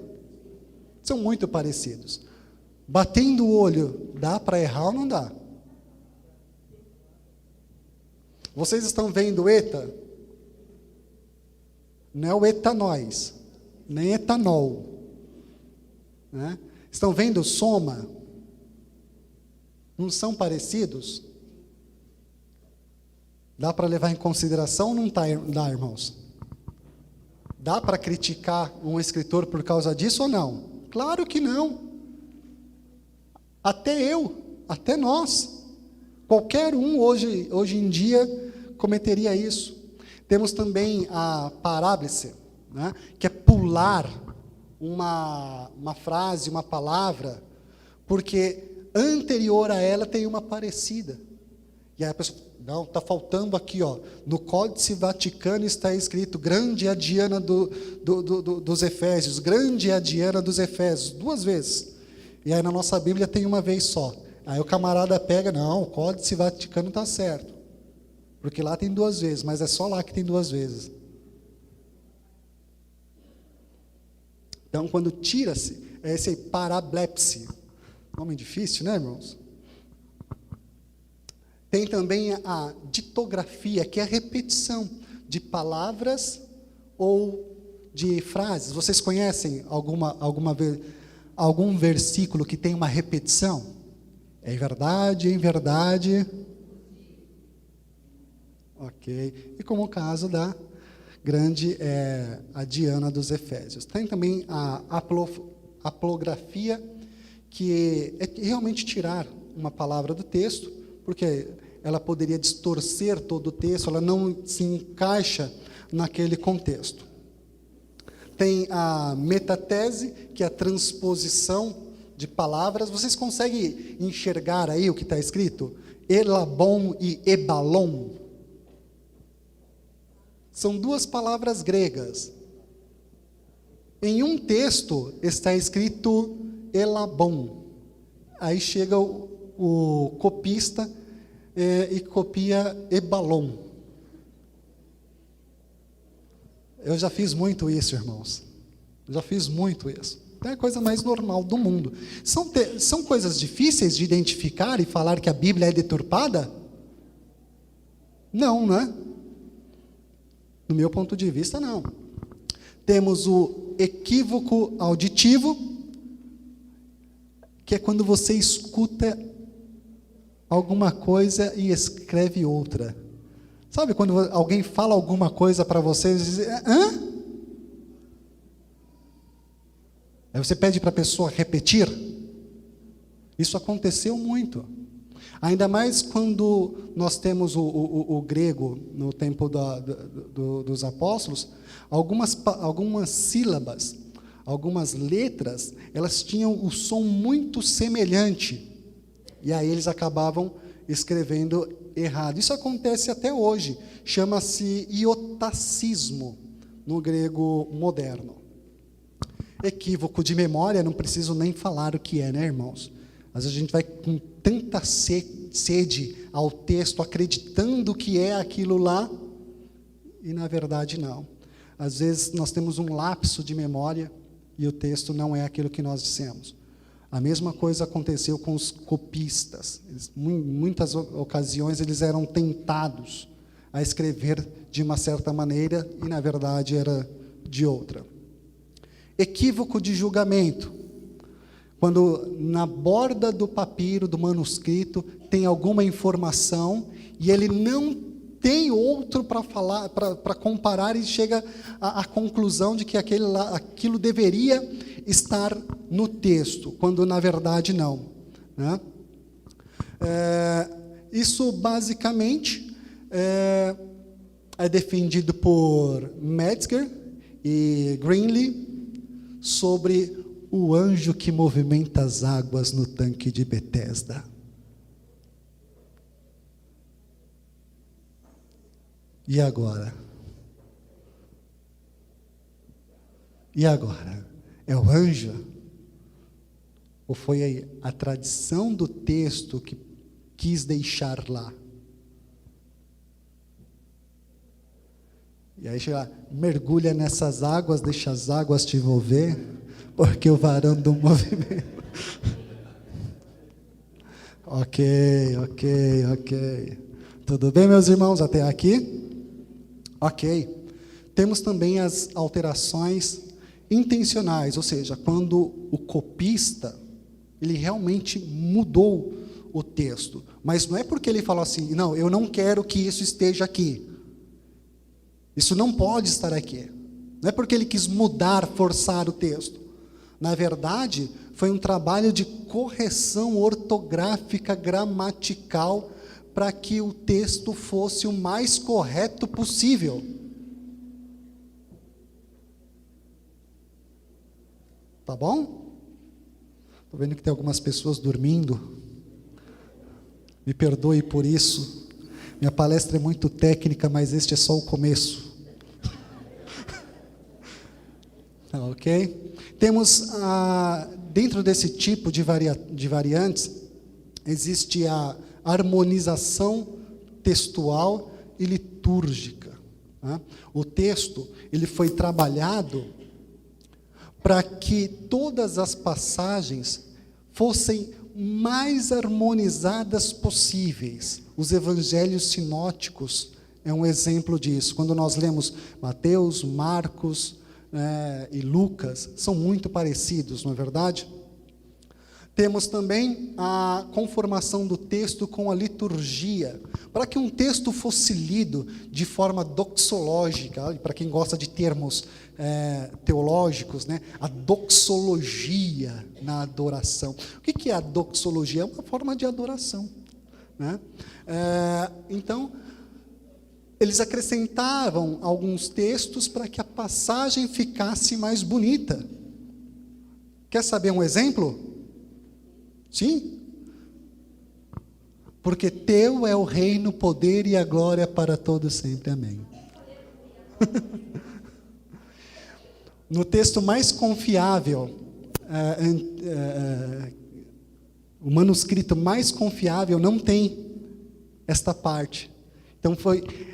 São muito parecidos. Batendo o olho, dá para errar ou não dá? Vocês estão vendo eta? Não é o etanóis, nem etanol. Né? Estão vendo soma? Não são parecidos? Dá para levar em consideração ou não dá, irmãos? Dá para criticar um escritor por causa disso ou não? Claro que não. Até eu, até nós. Qualquer um hoje em dia cometeria isso. Temos também a paráblese, né, que é pular uma frase, uma palavra, porque anterior a ela tem uma parecida. E aí a pessoa, não, está faltando aqui, ó, no Códice Vaticano está escrito, grande é a Diana dos Efésios, grande é a Diana dos Efésios, 2 vezes. E aí na nossa Bíblia tem uma vez só. Aí o camarada pega, não, o Códice Vaticano está certo. Porque lá tem 2 vezes, mas é só lá que tem 2 vezes. Então, quando tira-se, é esse parablepse. Nome difícil, né, irmãos? Tem também a ditografia, que é a repetição de palavras ou de frases. Vocês conhecem algum versículo que tem uma repetição? É verdade, em verdade. Ok. E como o caso da grande a Diana dos Efésios. Tem também a aplografia, que é realmente tirar uma palavra do texto, porque ela poderia distorcer todo o texto, ela não se encaixa naquele contexto. Tem a metatese, que é a transposição de palavras. Vocês conseguem enxergar aí o que está escrito? Elabon e ebalon. São 2 palavras gregas. Em um texto está escrito elabon. Aí chega o copista e copia ebalon. Eu já fiz muito isso, irmãos. Já fiz muito isso. É a coisa mais normal do mundo. São coisas difíceis de identificar e falar que a Bíblia é deturpada? Não, né? Do meu ponto de vista, não. Temos o equívoco auditivo, que é quando você escuta alguma coisa e escreve outra. Sabe quando alguém fala alguma coisa para você e diz, hã? Aí você pede para a pessoa repetir. Isso aconteceu muito. Ainda mais quando nós temos o grego no tempo dos apóstolos, algumas sílabas, algumas letras, elas tinham o som muito semelhante. E aí eles acabavam escrevendo errado. Isso acontece até hoje. Chama-se iotacismo no grego moderno. Equívoco de memória, não preciso nem falar o que é, né, irmãos? Às vezes a gente vai com tanta sede ao texto, acreditando que é aquilo lá, e na verdade não. Às vezes nós temos um lapso de memória e o texto não é aquilo que nós dissemos. A mesma coisa aconteceu com os copistas. Em muitas ocasiões eles eram tentados a escrever de uma certa maneira e na verdade era de outra. Equívoco de julgamento. Quando na borda do papiro, do manuscrito, tem alguma informação e ele não tem outro para falar, para comparar, e chega à conclusão de que aquilo deveria estar no texto, quando na verdade não. Né? Isso basicamente é defendido por Metzger e Greenlee sobre o anjo que movimenta as águas no tanque de Betesda. E agora? E agora? É o anjo? Ou foi a tradição do texto que quis deixar lá? E aí chega, mergulha nessas águas, deixa as águas te envolver, porque o varão do movimento. Ok. Tudo bem, meus irmãos, até aqui? Ok. Temos também as alterações intencionais, ou seja, quando o copista, ele realmente mudou o texto. Mas não é porque ele falou assim, não, eu não quero que isso esteja aqui. Isso não pode estar aqui. Não é porque ele quis mudar, forçar o texto. Na verdade, foi um trabalho de correção ortográfica, gramatical, para que o texto fosse o mais correto possível. Tá bom? Estou vendo que tem algumas pessoas dormindo. Me perdoe por isso. Minha palestra é muito técnica, mas este é só o começo. Ok? Temos, dentro desse tipo de variantes, existe a harmonização textual e litúrgica. Né? O texto, ele foi trabalhado para que todas as passagens fossem mais harmonizadas possíveis. Os evangelhos sinóticos é um exemplo disso. Quando nós lemos Mateus, Marcos e Lucas, são muito parecidos, não é verdade? Temos também a conformação do texto com a liturgia, para que um texto fosse lido de forma doxológica, para quem gosta de termos teológicos, né? A doxologia na adoração. O que é a doxologia? É uma forma de adoração, né? Então, eles acrescentavam alguns textos para que a passagem ficasse mais bonita. Quer saber um exemplo? Sim? Porque teu é o reino, o poder e a glória para todos sempre. Amém. No texto mais confiável, o manuscrito mais confiável não tem esta parte. Então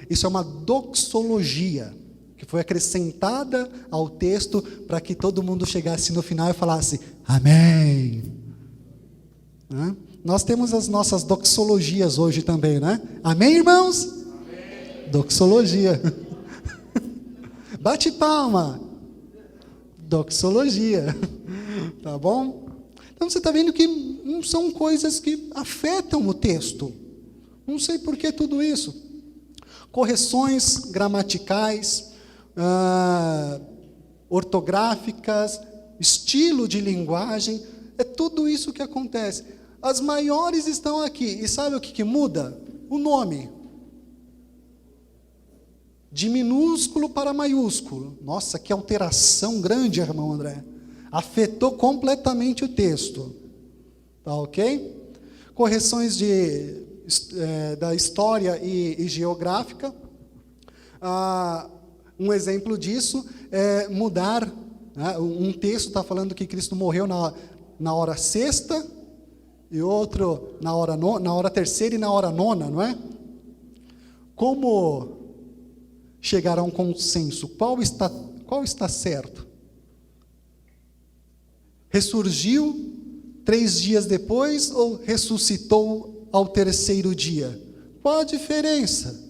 isso é uma doxologia, que foi acrescentada ao texto para que todo mundo chegasse no final e falasse, amém. Nós temos as nossas doxologias hoje também, né? Amém, irmãos? Amém. Doxologia. Bate palma. Doxologia. Tá bom? Então você está vendo que não são coisas que afetam o texto. Não sei por que tudo isso. Correções gramaticais, ortográficas, estilo de linguagem, é tudo isso que acontece. As maiores estão aqui. E sabe o que muda? O nome. De minúsculo para maiúsculo. Nossa, que alteração grande, irmão André. Afetou completamente o texto. Tá ok? Correções da história e geográfica. Um exemplo disso é mudar. Né? Um texto está falando que Cristo morreu na hora sexta, e outro na hora terceira e na hora nona, não é? Como chegar a um consenso? Qual está certo? Ressurgiu 3 dias depois ou ressuscitou ao 3º dia? Qual a diferença?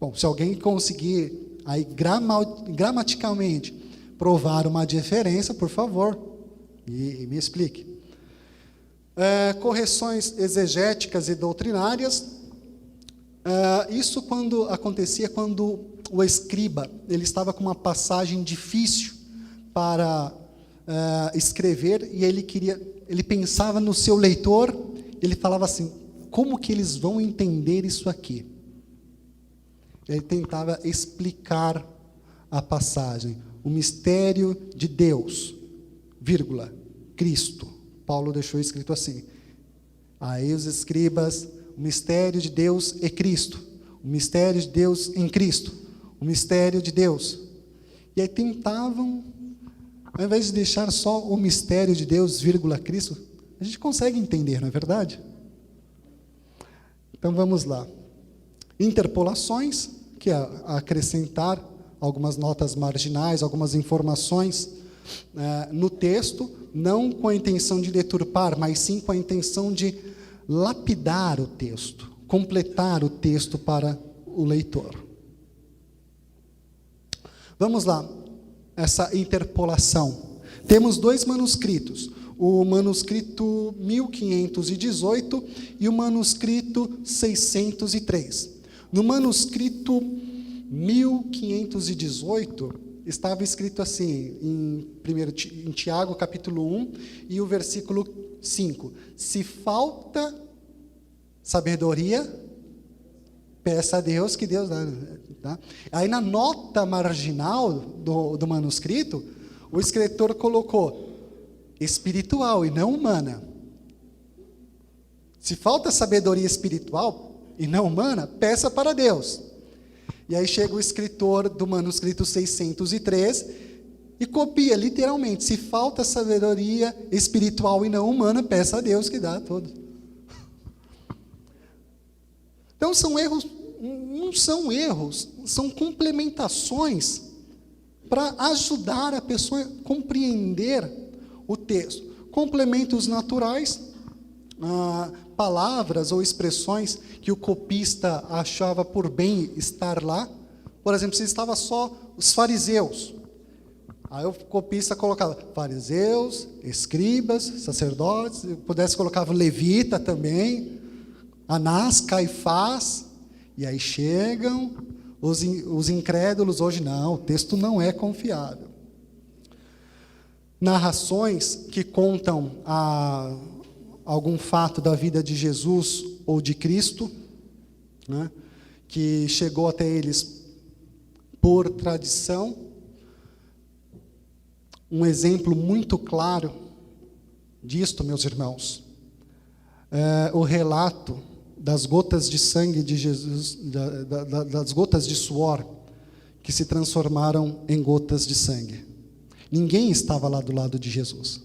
Bom, se alguém conseguir aí gramaticalmente provar uma diferença, por favor, me explique. Correções exegéticas e doutrinárias. Isso acontecia quando o escriba ele estava com uma passagem difícil para escrever, e ele pensava no seu leitor ele falava assim, como que eles vão entender isso aqui? Ele tentava explicar a passagem. O mistério de Deus, vírgula, Cristo. Paulo deixou escrito assim. Aí os escribas, o mistério de Deus é Cristo. O mistério de Deus em Cristo. O mistério de Deus. E aí tentavam, ao invés de deixar só o mistério de Deus, vírgula, Cristo, a gente consegue entender, não é verdade? Então vamos lá. Interpolações, que é acrescentar algumas notas marginais, algumas informações no texto, não com a intenção de deturpar, mas sim com a intenção de lapidar o texto, completar o texto para o leitor. Vamos lá, essa interpolação. Temos 2 manuscritos, o manuscrito 1518 e o manuscrito 603. No manuscrito 1518, estava escrito assim, em Tiago, capítulo 1, e o versículo 5. Se falta sabedoria, peça a Deus que Deus dá. Tá? Aí na nota marginal do manuscrito, o escritor colocou espiritual e não humana. Se falta sabedoria espiritual e não humana, peça para Deus. E aí chega o escritor do manuscrito 603 e copia literalmente, se falta sabedoria espiritual e não humana, peça a Deus que dá tudo. Então são erros, não são erros, são complementações para ajudar a pessoa a compreender o texto. Complementos naturais, palavras ou expressões que o copista achava por bem estar lá. Por exemplo, se estava só os fariseus, aí o copista colocava fariseus, escribas, sacerdotes, se pudesse colocava levita também, Anás, Caifás, e aí chegam os incrédulos. Hoje não, o texto não é confiável. Narrações que contam algum fato da vida de Jesus ou de Cristo, né, que chegou até eles por tradição. Um exemplo muito claro disto, meus irmãos, é o relato das gotas de sangue de Jesus, das gotas de suor que se transformaram em gotas de sangue. Ninguém estava lá do lado de Jesus.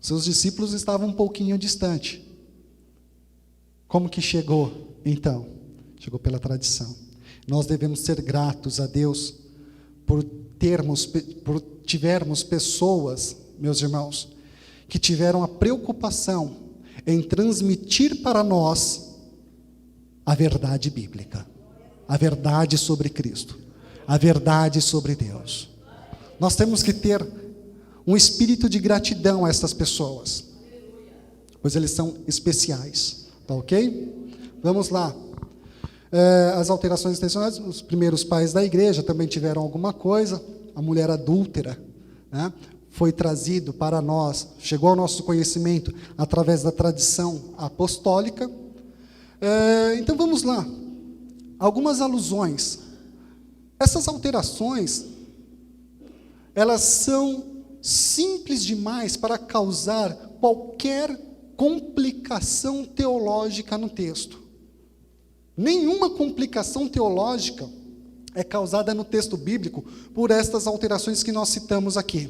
Seus discípulos estavam um pouquinho distante. Como que chegou, então? Chegou pela tradição. Nós devemos ser gratos a Deus por tivermos pessoas, meus irmãos, que tiveram a preocupação em transmitir para nós a verdade bíblica, a verdade sobre Cristo, a verdade sobre Deus. Nós temos que ter um espírito de gratidão a essas pessoas, pois eles são especiais, tá ok? Vamos lá. As alterações intencionais, os primeiros pais da igreja também tiveram alguma coisa. A mulher adúltera, né, foi trazido para nós, chegou ao nosso conhecimento através da tradição apostólica. Então vamos lá, algumas alusões. Essas alterações, elas são simples demais para causar qualquer complicação teológica no texto. Nenhuma complicação teológica é causada no texto bíblico por estas alterações que nós citamos aqui.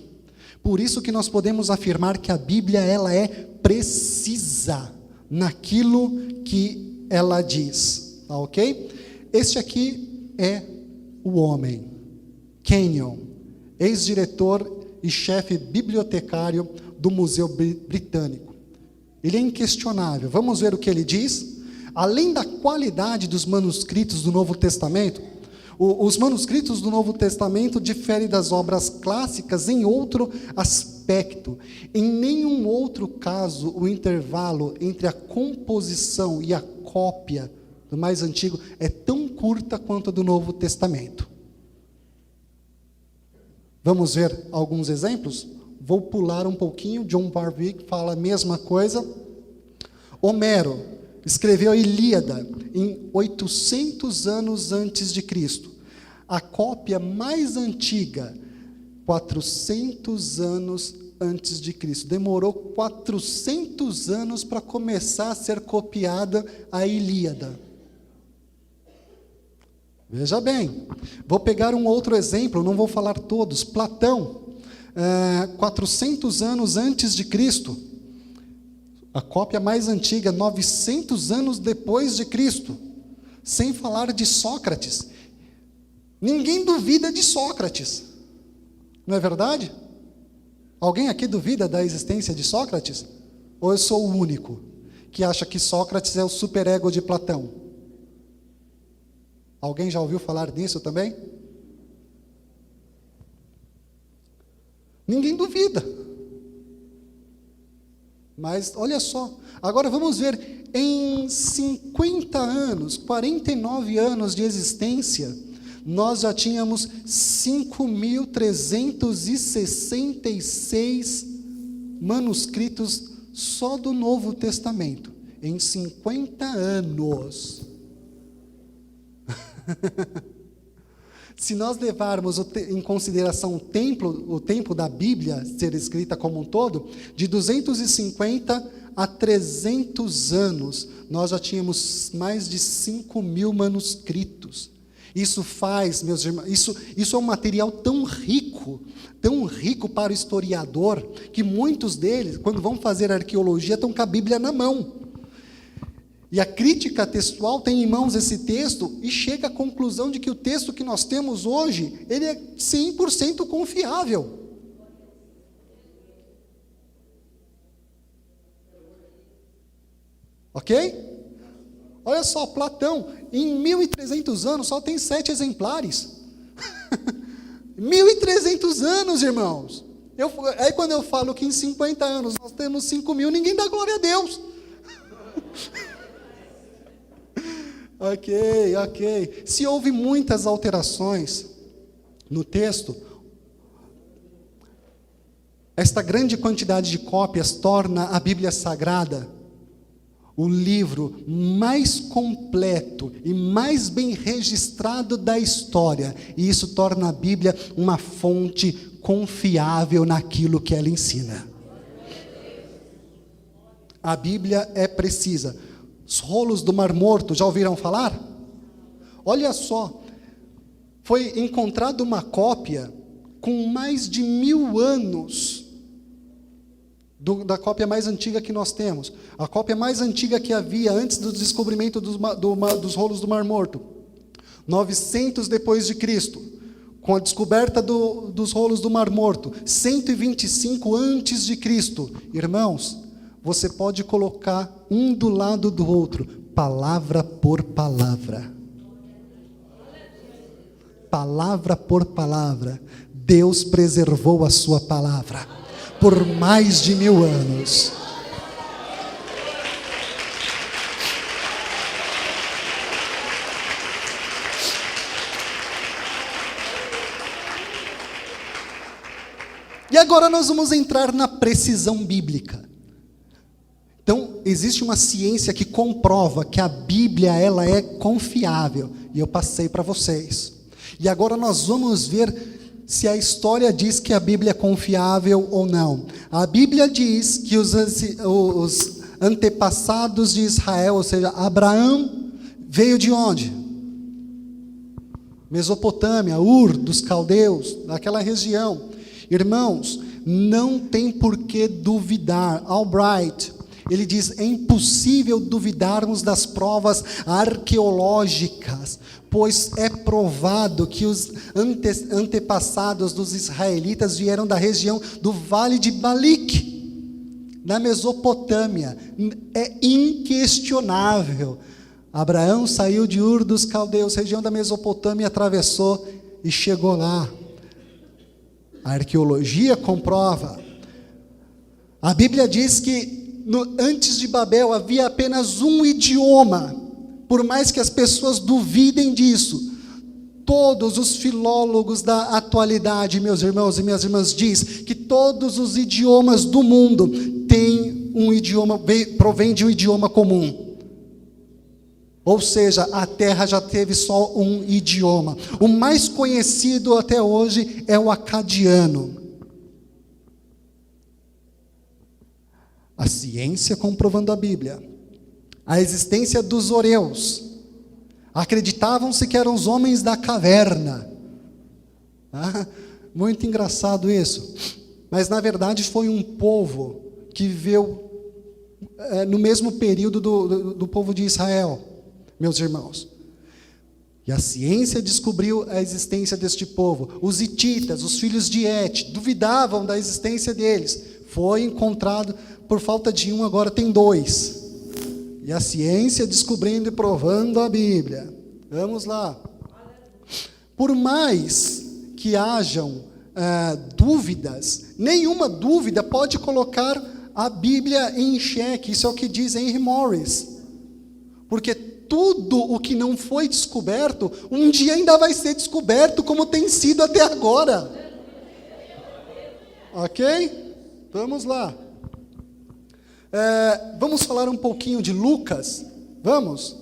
Por isso que nós podemos afirmar que a Bíblia ela é precisa naquilo que ela diz, tá ok? Este aqui é o homem, Kenyon, ex-diretor e chefe bibliotecário do Museu Britânico. Ele é inquestionável. Vamos ver o que ele diz? Além da qualidade dos manuscritos do Novo Testamento, os manuscritos do Novo Testamento diferem das obras clássicas em outro aspecto. Em nenhum outro caso, o intervalo entre a composição e a cópia do mais antigo é tão curta quanto a do Novo Testamento. Vamos ver alguns exemplos? Vou pular um pouquinho. John Barwick fala a mesma coisa. Homero escreveu a Ilíada em 800 anos antes de Cristo. A cópia mais antiga, 400 anos antes de Cristo. Demorou 400 anos para começar a ser copiada a Ilíada. Veja bem, vou pegar um outro exemplo, não vou falar todos. Platão, 400 anos antes de Cristo. A cópia mais antiga, 900 anos depois de Cristo. Sem falar de Sócrates. Ninguém duvida de Sócrates. Não é verdade? Alguém aqui duvida da existência de Sócrates? Ou eu sou o único que acha que Sócrates é o superego de Platão? Alguém já ouviu falar nisso também? Ninguém duvida. Mas olha só, agora vamos ver, em 50 anos, 49 anos de existência, nós já tínhamos 5.366 manuscritos só do Novo Testamento, em 50 anos. Se nós levarmos em consideração o tempo da Bíblia ser escrita como um todo, de 250 a 300 anos, nós já tínhamos mais de 5.000 manuscritos. Isso faz, meus irmãos, isso é um material tão rico para o historiador, que muitos deles, quando vão fazer arqueologia, estão com a Bíblia na mão. E a crítica textual tem em mãos esse texto e chega à conclusão de que o texto que nós temos hoje, ele é 100% confiável. Ok? Olha só, Platão, em 1.300 anos, só tem 7 exemplares. 1.300 anos, irmãos. Aí quando eu falo que em 50 anos nós temos 5.000, ninguém dá glória a Deus. Ok. Se houve muitas alterações no texto, esta grande quantidade de cópias torna a Bíblia Sagrada o livro mais completo e mais bem registrado da história. E isso torna a Bíblia uma fonte confiável naquilo que ela ensina. A Bíblia é precisa. Os rolos do Mar Morto, já ouviram falar? Olha só, foi encontrada uma cópia com mais de 1000 anos da cópia mais antiga que nós temos. A cópia mais antiga que havia antes do descobrimento dos rolos do Mar Morto. 900 depois de Cristo. Com a descoberta dos rolos do Mar Morto. 125 antes de Cristo. Irmãos, você pode colocar um do lado do outro, palavra por palavra. Palavra por palavra. Deus preservou a sua palavra por mais de 1000 anos. E agora nós vamos entrar na precisão bíblica. Então, existe uma ciência que comprova que a Bíblia ela é confiável. E eu passei para vocês. E agora nós vamos ver se a história diz que a Bíblia é confiável ou não. A Bíblia diz que os antepassados de Israel, ou seja, Abraão, veio de onde? Mesopotâmia, Ur dos caldeus, daquela região. Irmãos, não tem por que duvidar. Albright, ele diz, é impossível duvidarmos das provas arqueológicas, pois é provado que os antepassados dos israelitas vieram da região do Vale de Balic, na Mesopotâmia. É inquestionável. Abraão saiu de Ur dos caldeus, região da Mesopotâmia, atravessou e chegou lá. A arqueologia comprova. A Bíblia diz que antes de Babel havia apenas um idioma, por mais que as pessoas duvidem disso. Todos os filólogos da atualidade, meus irmãos e minhas irmãs, diz que todos os idiomas do mundo têm provém de um idioma comum. Ou seja, a Terra já teve só um idioma. O mais conhecido até hoje é o acadiano. A ciência comprovando a Bíblia. A existência dos Oreus. Acreditavam-se que eram os homens da caverna. Muito engraçado isso. Mas, na verdade, foi um povo que viveu no mesmo período do povo de Israel, meus irmãos. E a ciência descobriu a existência deste povo. Os hititas, os filhos de Et, duvidavam da existência deles. Foi encontrado, por falta de um, agora tem 2. E a ciência descobrindo e provando a Bíblia. Vamos lá. Por mais que hajam dúvidas, nenhuma dúvida pode colocar a Bíblia em xeque. Isso é o que diz Henry Morris. Porque tudo o que não foi descoberto, um dia ainda vai ser descoberto, como tem sido até agora. Ok? Vamos lá. Vamos falar um pouquinho de Lucas? Vamos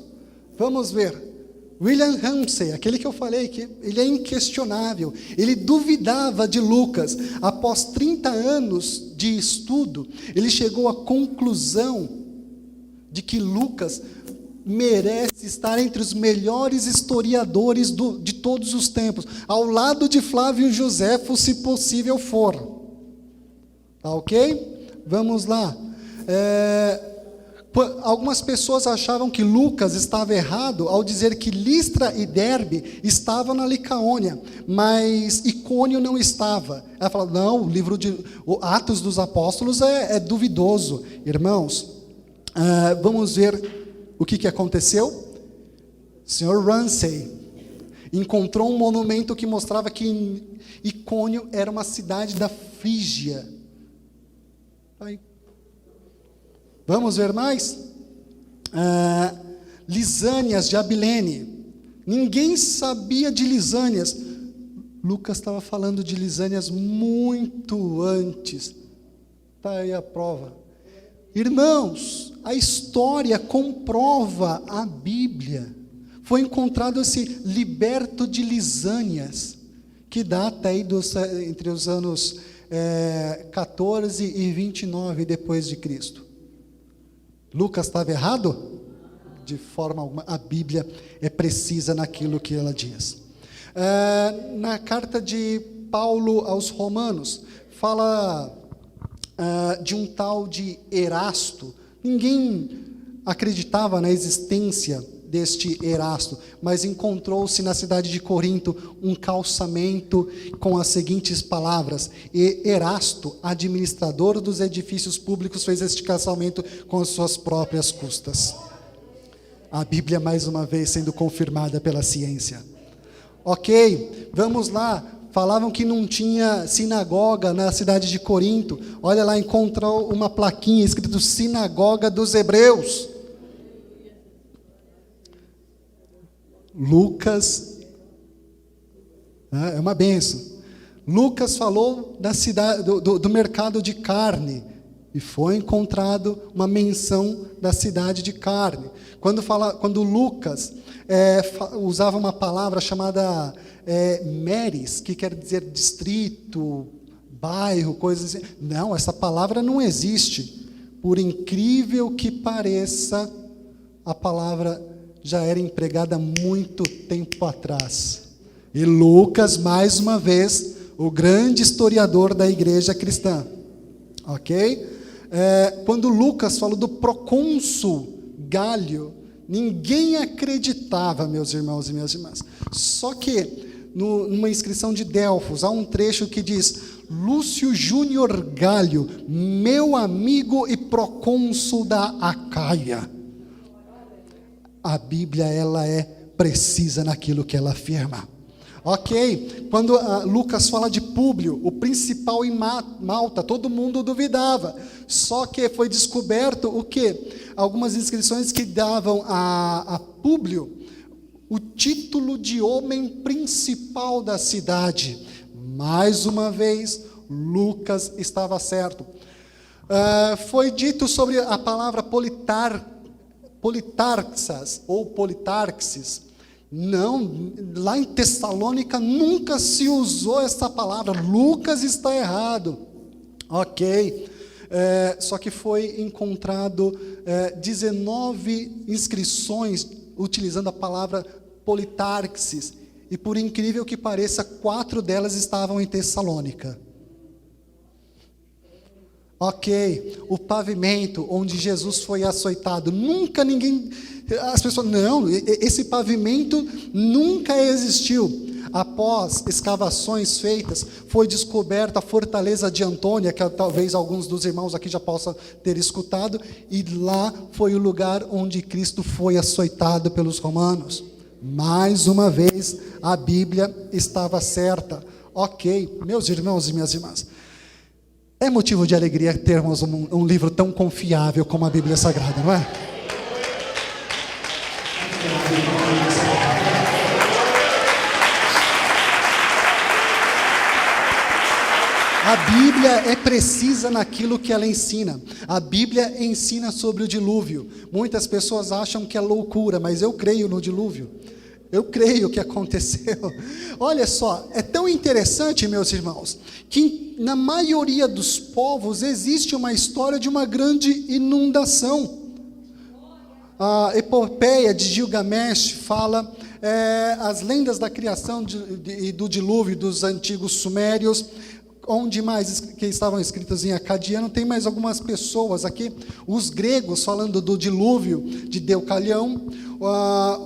ver. William Ramsay, aquele que eu falei, que ele é inquestionável. Ele duvidava de Lucas. Após 30 anos de estudo, ele chegou à conclusão de que Lucas merece estar entre os melhores historiadores de todos os tempos, ao lado de Flávio Joséfo, se possível for. Tá ok? Vamos lá. Algumas pessoas achavam que Lucas estava errado ao dizer que Listra e Derbe estavam na Licaônia, mas Icônio não estava. Ela falou, não, o livro de Atos dos Apóstolos é duvidoso. Irmãos, vamos ver o que aconteceu. O senhor Ramsay encontrou um monumento que mostrava que Icônio era uma cidade da Frígia. Aí, vamos ver mais? Lisânias de Abilene. Ninguém sabia de Lisânias. Lucas estava falando de Lisânias muito antes. Está aí a prova. Irmãos, a história comprova a Bíblia. Foi encontrado esse liberto de Lisânias, que data aí entre os anos 14 e 29 depois de Cristo. Lucas estava errado? De forma alguma. A Bíblia é precisa naquilo que ela diz. Na carta de Paulo aos Romanos, fala de um tal de Erasto. Ninguém acreditava na existência deste Erasto, mas encontrou-se na cidade de Corinto um calçamento com as seguintes palavras: e Erasto, administrador dos edifícios públicos, fez este calçamento com as suas próprias custas. A Bíblia, mais uma vez, sendo confirmada pela ciência. Ok, vamos lá. Falavam que não tinha sinagoga na cidade de Corinto. Olha lá, encontrou uma plaquinha escrito Sinagoga dos Hebreus. Lucas, é uma bênção. Lucas falou da cidade, do mercado de carne, e foi encontrado uma menção da cidade de carne. Quando Lucas usava uma palavra chamada meris, que quer dizer distrito, bairro, coisas assim. Não, essa palavra não existe. Por incrível que pareça, a palavra já era empregada há muito tempo atrás. E Lucas, mais uma vez, o grande historiador da igreja cristã. Ok? Quando Lucas falou do procônsul Gálio, ninguém acreditava, meus irmãos e minhas irmãs. Só que, numa inscrição de Delfos, há um trecho que diz: Lúcio Júnior Gálio, meu amigo e procônsul da Acaia. A Bíblia, ela é precisa naquilo que ela afirma. Ok, quando Lucas fala de Públio, o principal em Malta, todo mundo duvidava. Só que foi descoberto o quê? Algumas inscrições que davam a Públio o título de homem principal da cidade. Mais uma vez, Lucas estava certo. Foi dito sobre a palavra politarxas ou politarxis. Não, lá em Tessalônica nunca se usou essa palavra. Lucas está errado. Ok. Só que foi encontrado 19 inscrições utilizando a palavra politarxis. E por incrível que pareça, 4 delas estavam em Tessalônica. Ok, o pavimento onde Jesus foi açoitado, nunca ninguém, as pessoas, não, esse pavimento nunca existiu. Após escavações feitas, foi descoberta a fortaleza de Antônia, que talvez alguns dos irmãos aqui já possam ter escutado, e lá foi o lugar onde Cristo foi açoitado pelos romanos. Mais uma vez, a Bíblia estava certa. Ok, meus irmãos e minhas irmãs, é motivo de alegria termos um livro tão confiável como a Bíblia Sagrada, não é? A Bíblia é precisa naquilo que ela ensina. A Bíblia ensina sobre o dilúvio. Muitas pessoas acham que é loucura, mas eu creio no dilúvio. Eu creio que aconteceu. Olha só, é tão interessante, meus irmãos, que na maioria dos povos existe uma história de uma grande inundação. A epopeia de Gilgamesh fala as lendas da criação e do dilúvio dos antigos sumérios. Onde mais que estavam escritos em acadiano, tem mais algumas pessoas aqui, os gregos falando do dilúvio de Deucalião,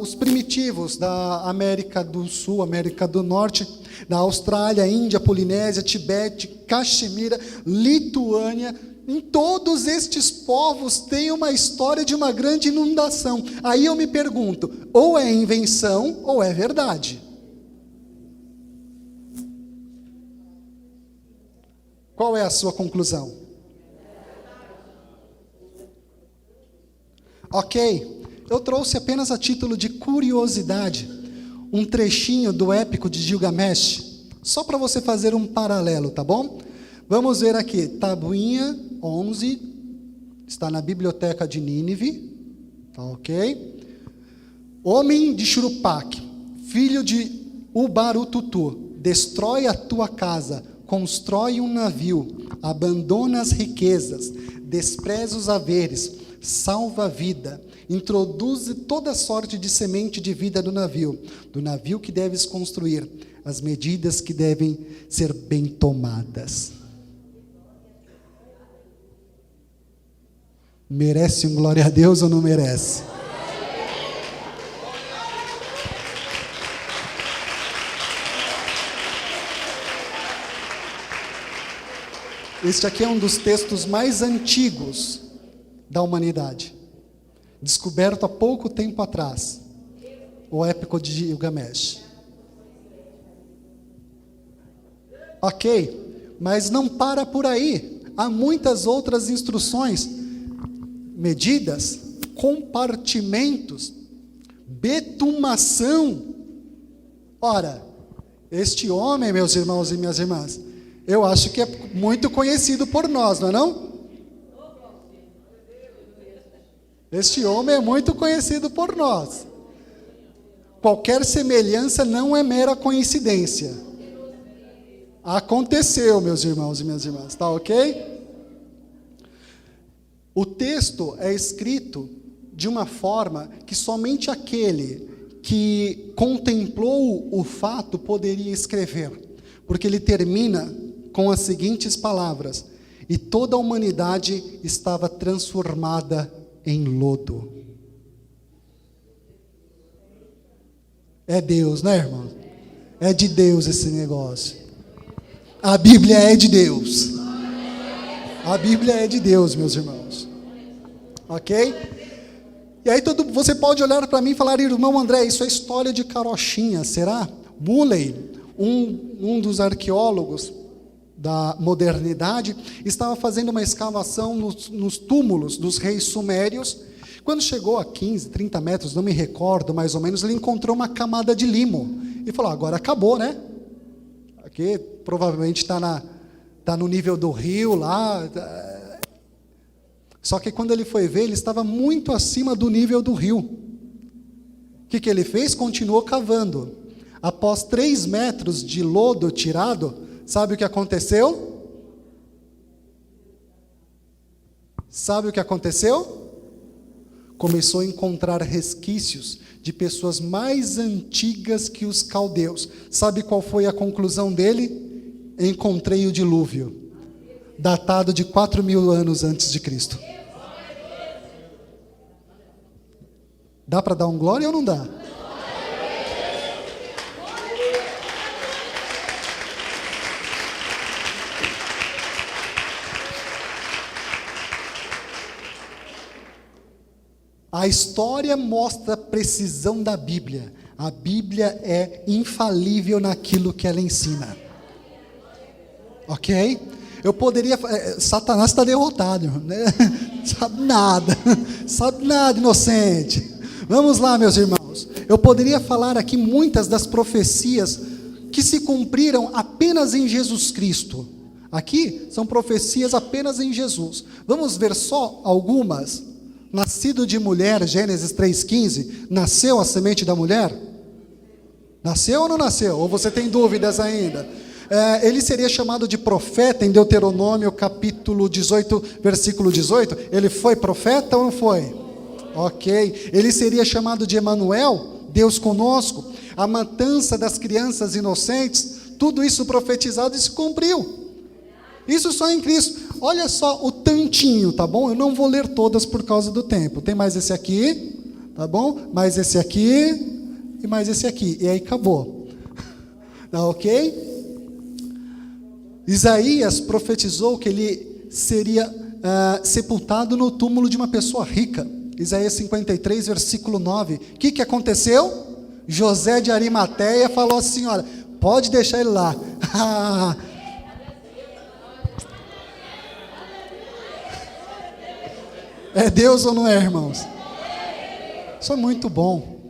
os primitivos da América do Sul, América do Norte, da Austrália, Índia, Polinésia, Tibete, Caxemira, Lituânia. Em todos estes povos tem uma história de uma grande inundação. Aí eu me pergunto, ou é invenção ou é verdade? Qual é a sua conclusão? Ok, eu trouxe apenas a título de curiosidade, um trechinho do épico de Gilgamesh, só para você fazer um paralelo, tá bom? Vamos ver aqui, tabuinha 11, está na biblioteca de Nínive, tá ok? Homem de Churupaque, filho de Ubarututu, destrói a tua casa, constrói um navio, abandona as riquezas, despreza os haveres, salva a vida, introduz toda sorte de semente de vida do navio que deves construir, as medidas que devem ser bem tomadas. Merece um glória a Deus ou não merece? Este aqui é um dos textos mais antigos da humanidade, descoberto há pouco tempo atrás, o épico de Gilgamesh. Ok, mas não para por aí, há muitas outras instruções, medidas, compartimentos, betumação. Ora, este homem, meus irmãos e minhas irmãs, eu acho que é muito conhecido por nós, não é não? Este homem é muito conhecido por nós. Qualquer semelhança não é mera coincidência. Aconteceu, meus irmãos e minhas irmãs, tá ok? O texto é escrito de uma forma que somente aquele que contemplou o fato poderia escrever, porque ele termina com as seguintes palavras: e toda a humanidade estava transformada em lodo. É Deus, né, irmão? É de Deus esse negócio. A Bíblia é de Deus. A Bíblia é de Deus, meus irmãos. Ok? E aí você pode olhar para mim e falar: irmão André, isso é história de carochinha, será? Bulley, um dos arqueólogos da modernidade, estava fazendo uma escavação nos túmulos dos reis sumérios. Quando chegou a 15, 30 metros, não me recordo mais ou menos, ele encontrou uma camada de limo e falou: agora acabou, né? Aqui provavelmente está no nível do rio lá, Só que quando ele foi ver, ele estava muito acima do nível do rio. O que ele fez? Continuou cavando. Após 3 metros de lodo tirado, sabe o que aconteceu? Sabe o que aconteceu? Começou a encontrar resquícios de pessoas mais antigas que os caldeus. Sabe qual foi a conclusão dele? Encontrei o dilúvio, datado de 4.000 anos antes de Cristo. Dá para dar um glória ou não dá? A história mostra a precisão da Bíblia. A Bíblia é infalível naquilo que ela ensina. Ok? Eu poderia... Satanás está derrotado, né? Sabe nada, inocente. Vamos lá, meus irmãos. Eu poderia falar aqui muitas das profecias que se cumpriram apenas em Jesus Cristo. Aqui são profecias apenas em Jesus. Vamos ver só algumas. Nascido de mulher, Gênesis 3,15, nasceu a semente da mulher? Nasceu ou não nasceu? Ou você tem dúvidas ainda? Ele seria chamado de profeta em Deuteronômio capítulo 18, versículo 18. Ele foi profeta ou não foi? Ok. Ele seria chamado de Emanuel, Deus conosco. A matança das crianças inocentes, tudo isso profetizado e se cumpriu. Isso só em Cristo. Olha só o tantinho, tá bom? Eu não vou ler todas por causa do tempo. Tem mais esse aqui, tá bom? Mais esse aqui e mais esse aqui. E aí acabou. Tá ok? Isaías profetizou que ele seria sepultado no túmulo de uma pessoa rica. Isaías 53, versículo 9. O que aconteceu? José de Arimateia falou assim, olha, pode deixar ele lá. É Deus ou não é, irmãos? Isso é muito bom.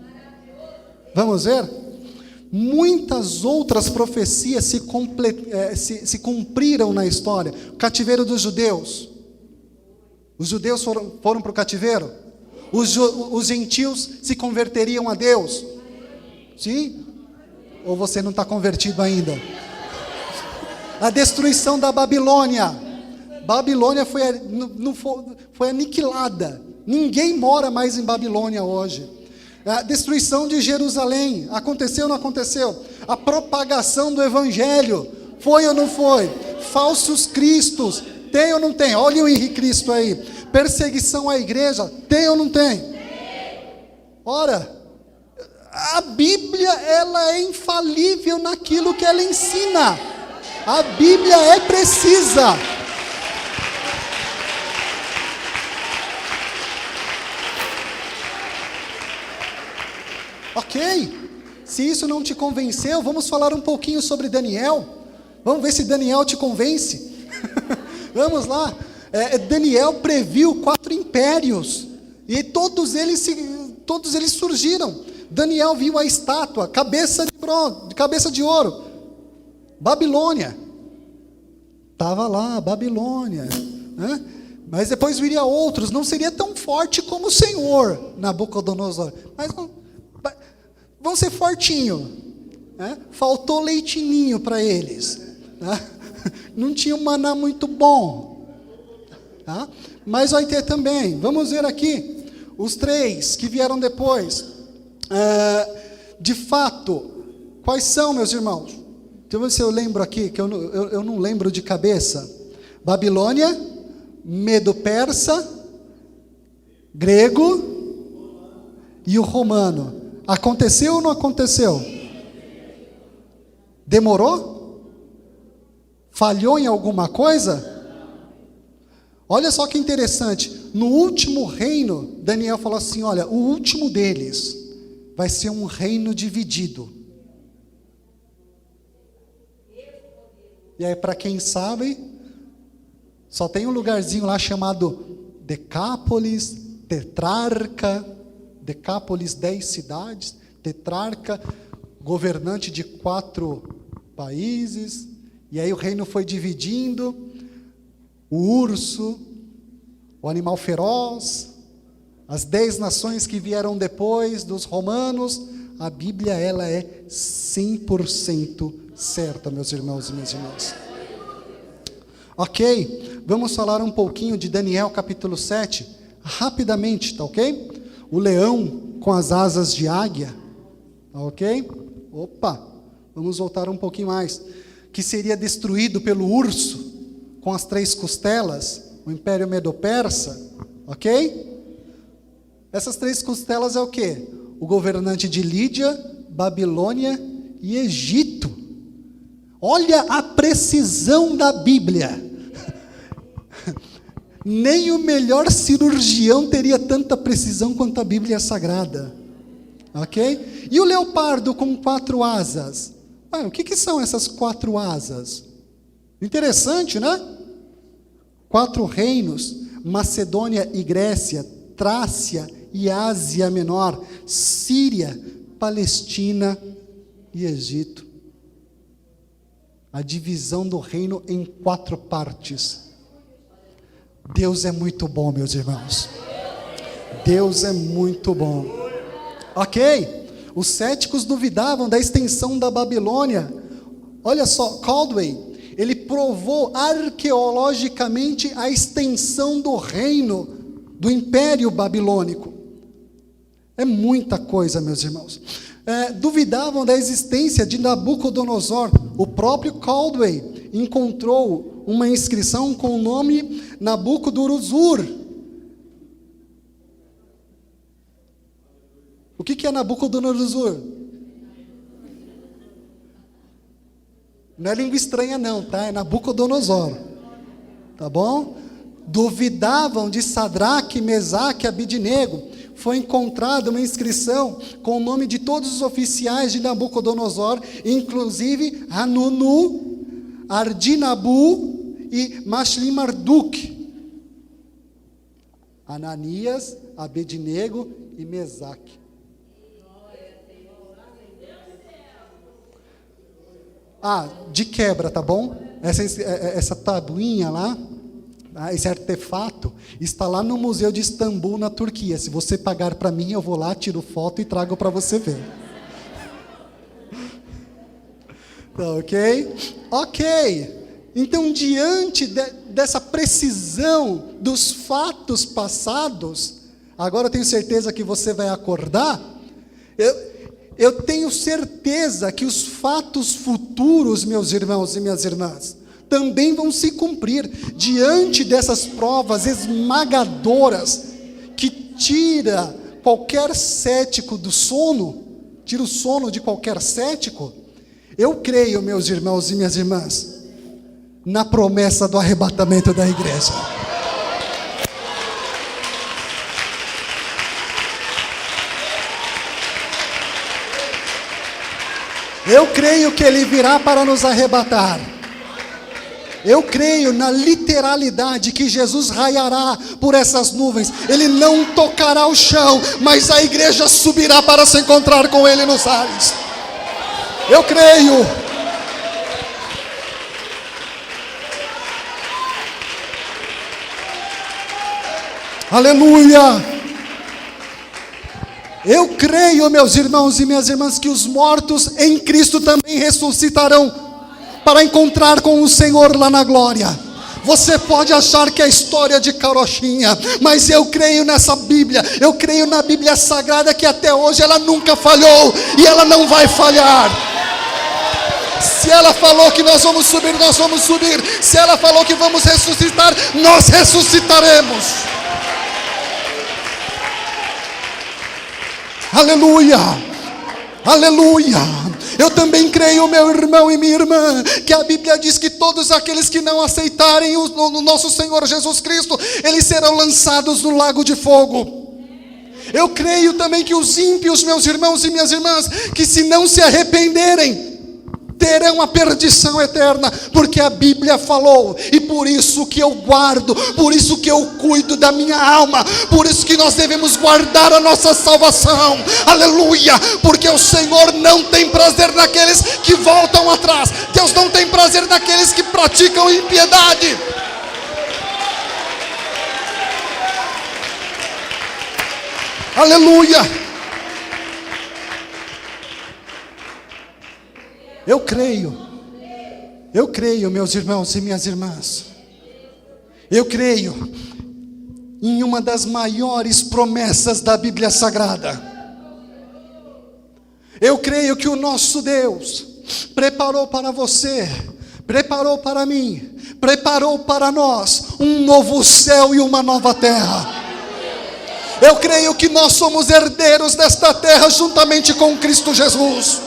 Vamos ver? Muitas outras profecias se cumpriram na história. O cativeiro dos judeus. Os judeus foram para o cativeiro? Os gentios se converteriam a Deus? Sim? Ou você não está convertido ainda? A destruição da Babilônia. Babilônia foi aniquilada. Ninguém mora mais em Babilônia hoje. A destruição de Jerusalém. Aconteceu ou não aconteceu? A propagação do evangelho. Foi ou não foi? Falsos cristos. Tem ou não tem? Olha o Henrique Cristo aí. Perseguição à igreja. Tem ou não tem? Ora, a Bíblia, ela é infalível naquilo que ela ensina. A Bíblia é precisa. Ok, se isso não te convenceu, vamos falar um pouquinho sobre Daniel. Vamos ver se Daniel te convence. Vamos lá. Daniel previu 4 impérios e todos eles surgiram. Daniel viu a estátua, cabeça de ouro, Babilônia. Estava lá, Babilônia, né? Mas depois viria outros. Não seria tão forte como o Senhor, Nabucodonosor, mas vão ser fortinho, né? Faltou leitinho para eles, né? Não tinha um maná muito bom, tá? Mas vai ter também. Vamos ver aqui os 3 que vieram depois. De fato, quais são, meus irmãos? Deixa eu ver se eu lembro aqui, que eu não lembro de cabeça. Babilônia, Medo-Persa, grego e o romano. Aconteceu ou não aconteceu? Demorou? Falhou em alguma coisa? Olha só que interessante. No último reino, Daniel falou assim, olha, o último deles vai ser um reino dividido. E aí, para quem sabe, só tem um lugarzinho lá chamado Decápolis, Tetrarca. Decápolis, 10 cidades, tetrarca, governante de 4 países, e aí o reino foi dividindo, o urso, o animal feroz, as 10 nações que vieram depois dos romanos, a Bíblia ela é 100% certa, meus irmãos e minhas irmãs. Ok, vamos falar um pouquinho de Daniel capítulo 7, rapidamente, tá ok? O leão com as asas de águia, tá ok? Opa, vamos voltar um pouquinho mais. Que seria destruído pelo urso, com as 3 costelas, o Império Medo-Persa, ok? Essas 3 costelas é o quê? O governante de Lídia, Babilônia e Egito. Olha a precisão da Bíblia. Nem o melhor cirurgião teria tanta precisão quanto a Bíblia Sagrada. Ok? E o leopardo com 4 asas? O que são essas 4 asas? Interessante, né? 4 reinos, Macedônia e Grécia, Trácia e Ásia Menor, Síria, Palestina e Egito. A divisão do reino em 4 partes. Deus é muito bom, meus irmãos. Deus é muito bom. Ok, os céticos duvidavam da extensão da Babilônia. Olha só, Caldwell, ele provou arqueologicamente a extensão do reino do Império Babilônico. É muita coisa, meus irmãos. Duvidavam da existência de Nabucodonosor. O próprio Caldwell encontrou uma inscrição com o nome Nabucodonosor. O que é Nabucodonosor? Não é língua estranha não, tá? É Nabucodonosor. Tá bom? Duvidavam de Sadraque, Mesaque e Abidnego. Foi encontrada uma inscrição com o nome de todos os oficiais de Nabucodonosor, inclusive Hanunu, Ardinabu e Mashlim-Marduk. Ananias, Abednego e Mesaque. De quebra, tá bom? Essa tabuinha lá, esse artefato, está lá no Museu de Istambul, na Turquia. Se você pagar para mim, eu vou lá, tiro foto e trago para você ver. Tá ok? Ok. Então, diante dessa precisão dos fatos passados, agora eu tenho certeza que você vai acordar. Eu tenho certeza que os fatos futuros, meus irmãos e minhas irmãs, também vão se cumprir diante dessas provas esmagadoras que tira qualquer cético do sono, tira o sono de qualquer cético. Eu creio, meus irmãos e minhas irmãs, na promessa do arrebatamento da igreja. Eu creio que Ele virá para nos arrebatar. Eu creio na literalidade que Jesus raiará por essas nuvens. Ele não tocará o chão, mas a igreja subirá para se encontrar com Ele nos ares. Eu creio. Aleluia. Eu creio, meus irmãos e minhas irmãs, que os mortos em Cristo também ressuscitarão para encontrar com o Senhor lá na glória. Você pode achar que é história de carochinha, mas eu creio nessa Bíblia, eu creio na Bíblia Sagrada, que até hoje ela nunca falhou e ela não vai falhar. Se ela falou que nós vamos subir, nós vamos subir. Se ela falou que vamos ressuscitar, nós ressuscitaremos. Aleluia, aleluia. Eu também creio, meu irmão e minha irmã, que a Bíblia diz que todos aqueles que não aceitarem o nosso Senhor Jesus Cristo, eles serão lançados no lago de fogo. Eu creio também que os ímpios, meus irmãos e minhas irmãs, que se não se arrependerem, terão a perdição eterna, porque a Bíblia falou, e por isso que eu guardo, por isso que eu cuido da minha alma, por isso que nós devemos guardar a nossa salvação, aleluia, porque o Senhor não tem prazer naqueles que voltam atrás, Deus não tem prazer naqueles que praticam impiedade. Aleluia. Eu creio, meus irmãos e minhas irmãs. Eu creio em uma das maiores promessas da Bíblia Sagrada. Eu creio que o nosso Deus preparou para você, preparou para mim, preparou para nós um novo céu e uma nova terra. Eu creio que nós somos herdeiros desta terra juntamente com Cristo Jesus.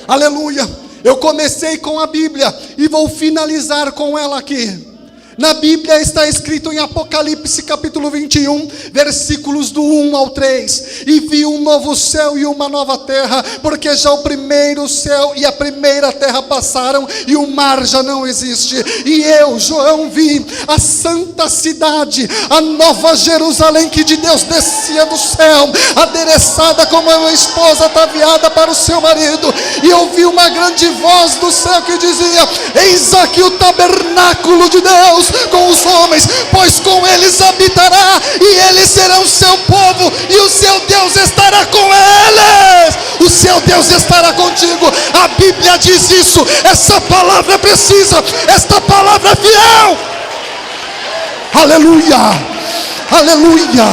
Aleluia. Eu comecei com a Bíblia e vou finalizar com ela aqui. Na Bíblia está escrito em Apocalipse capítulo 21, versículos do 1 ao 3. E vi um novo céu e uma nova terra, porque já o primeiro céu e a primeira terra passaram, e o mar já não existe. E eu, João, vi a santa cidade, a nova Jerusalém, que de Deus descia do céu, adereçada como uma esposa ataviada para o seu marido. E ouvi uma grande voz do céu que dizia: eis aqui o tabernáculo de Deus com os homens, pois com eles habitará, e eles serão seu povo, e o seu Deus estará com eles. O seu Deus estará contigo. A Bíblia diz isso. Essa palavra é precisa, esta palavra é fiel. Aleluia, aleluia.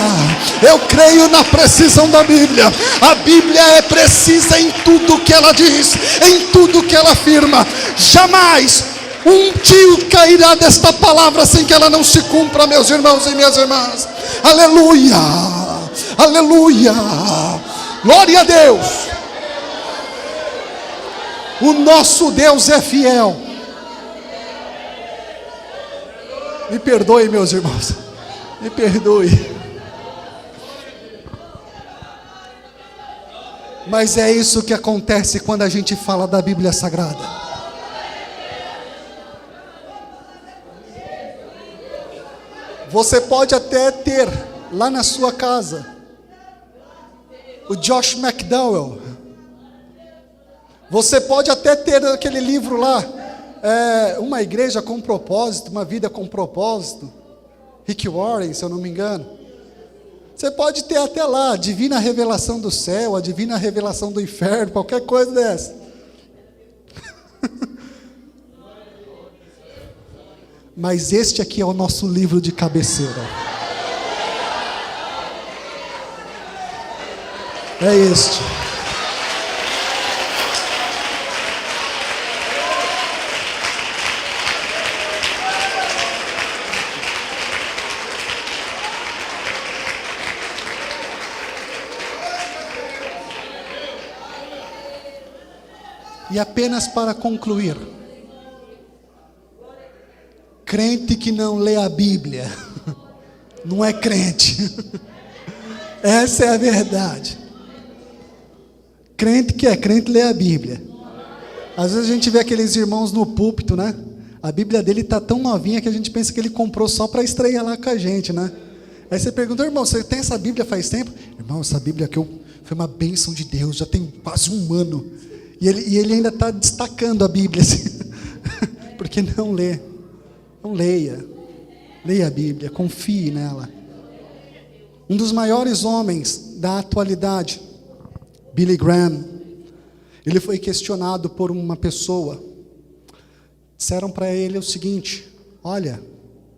Eu creio na precisão da Bíblia. A Bíblia é precisa em tudo que ela diz, em tudo que ela afirma. Jamais um tio cairá desta palavra sem que ela não se cumpra, meus irmãos e minhas irmãs. Aleluia, aleluia, glória a Deus. O nosso Deus é fiel. Me perdoe, meus irmãos, me perdoe. Mas é isso que acontece quando a gente fala da Bíblia Sagrada. Você pode até ter lá na sua casa o Josh McDowell. Você pode até ter aquele livro lá, Uma Igreja com Propósito, Uma Vida com Propósito, Rick Warren, se eu não me engano. Você pode ter até lá a Divina Revelação do Céu, a Divina Revelação do Inferno, qualquer coisa dessa. Mas este aqui é o nosso livro de cabeceira. É este. E apenas para concluir, crente que não lê a Bíblia não é crente. Essa é a verdade. Crente que é crente lê a Bíblia. Às vezes a gente vê aqueles irmãos no púlpito, né? A Bíblia dele está tão novinha que a gente pensa que ele comprou só para estrear lá com a gente, né? Aí você pergunta: irmão, você tem essa Bíblia faz tempo? Irmão, essa Bíblia aqui foi uma bênção de Deus, já tem quase um ano. E ele ainda está destacando a Bíblia, assim, porque não lê. Não leia. Leia a Bíblia, confie nela. Um dos maiores homens da atualidade, Billy Graham, ele foi questionado por uma pessoa. Disseram para ele o seguinte: olha,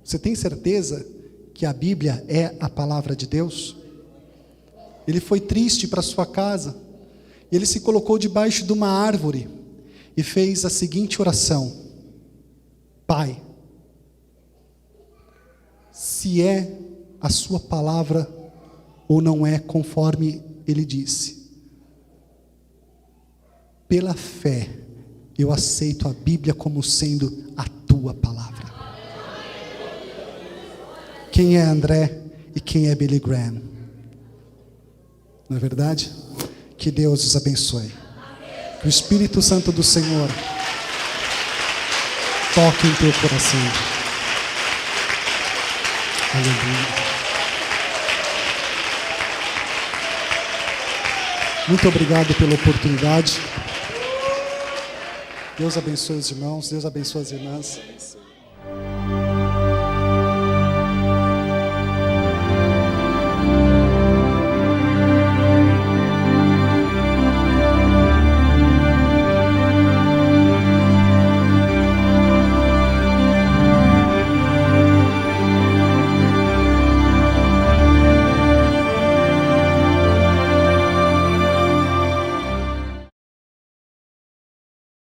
você tem certeza que a Bíblia é a palavra de Deus? Ele foi triste para sua casa. Ele se colocou debaixo de uma árvore e fez a seguinte oração: Pai, se é a sua palavra ou não é conforme ele disse, pela fé eu aceito a Bíblia como sendo a tua palavra. Quem é André e quem é Billy Graham? Não é verdade? Que Deus os abençoe. Que o Espírito Santo do Senhor toque em teu coração. Aleluia. Muito obrigado pela oportunidade. Deus abençoe os irmãos, Deus abençoe as irmãs.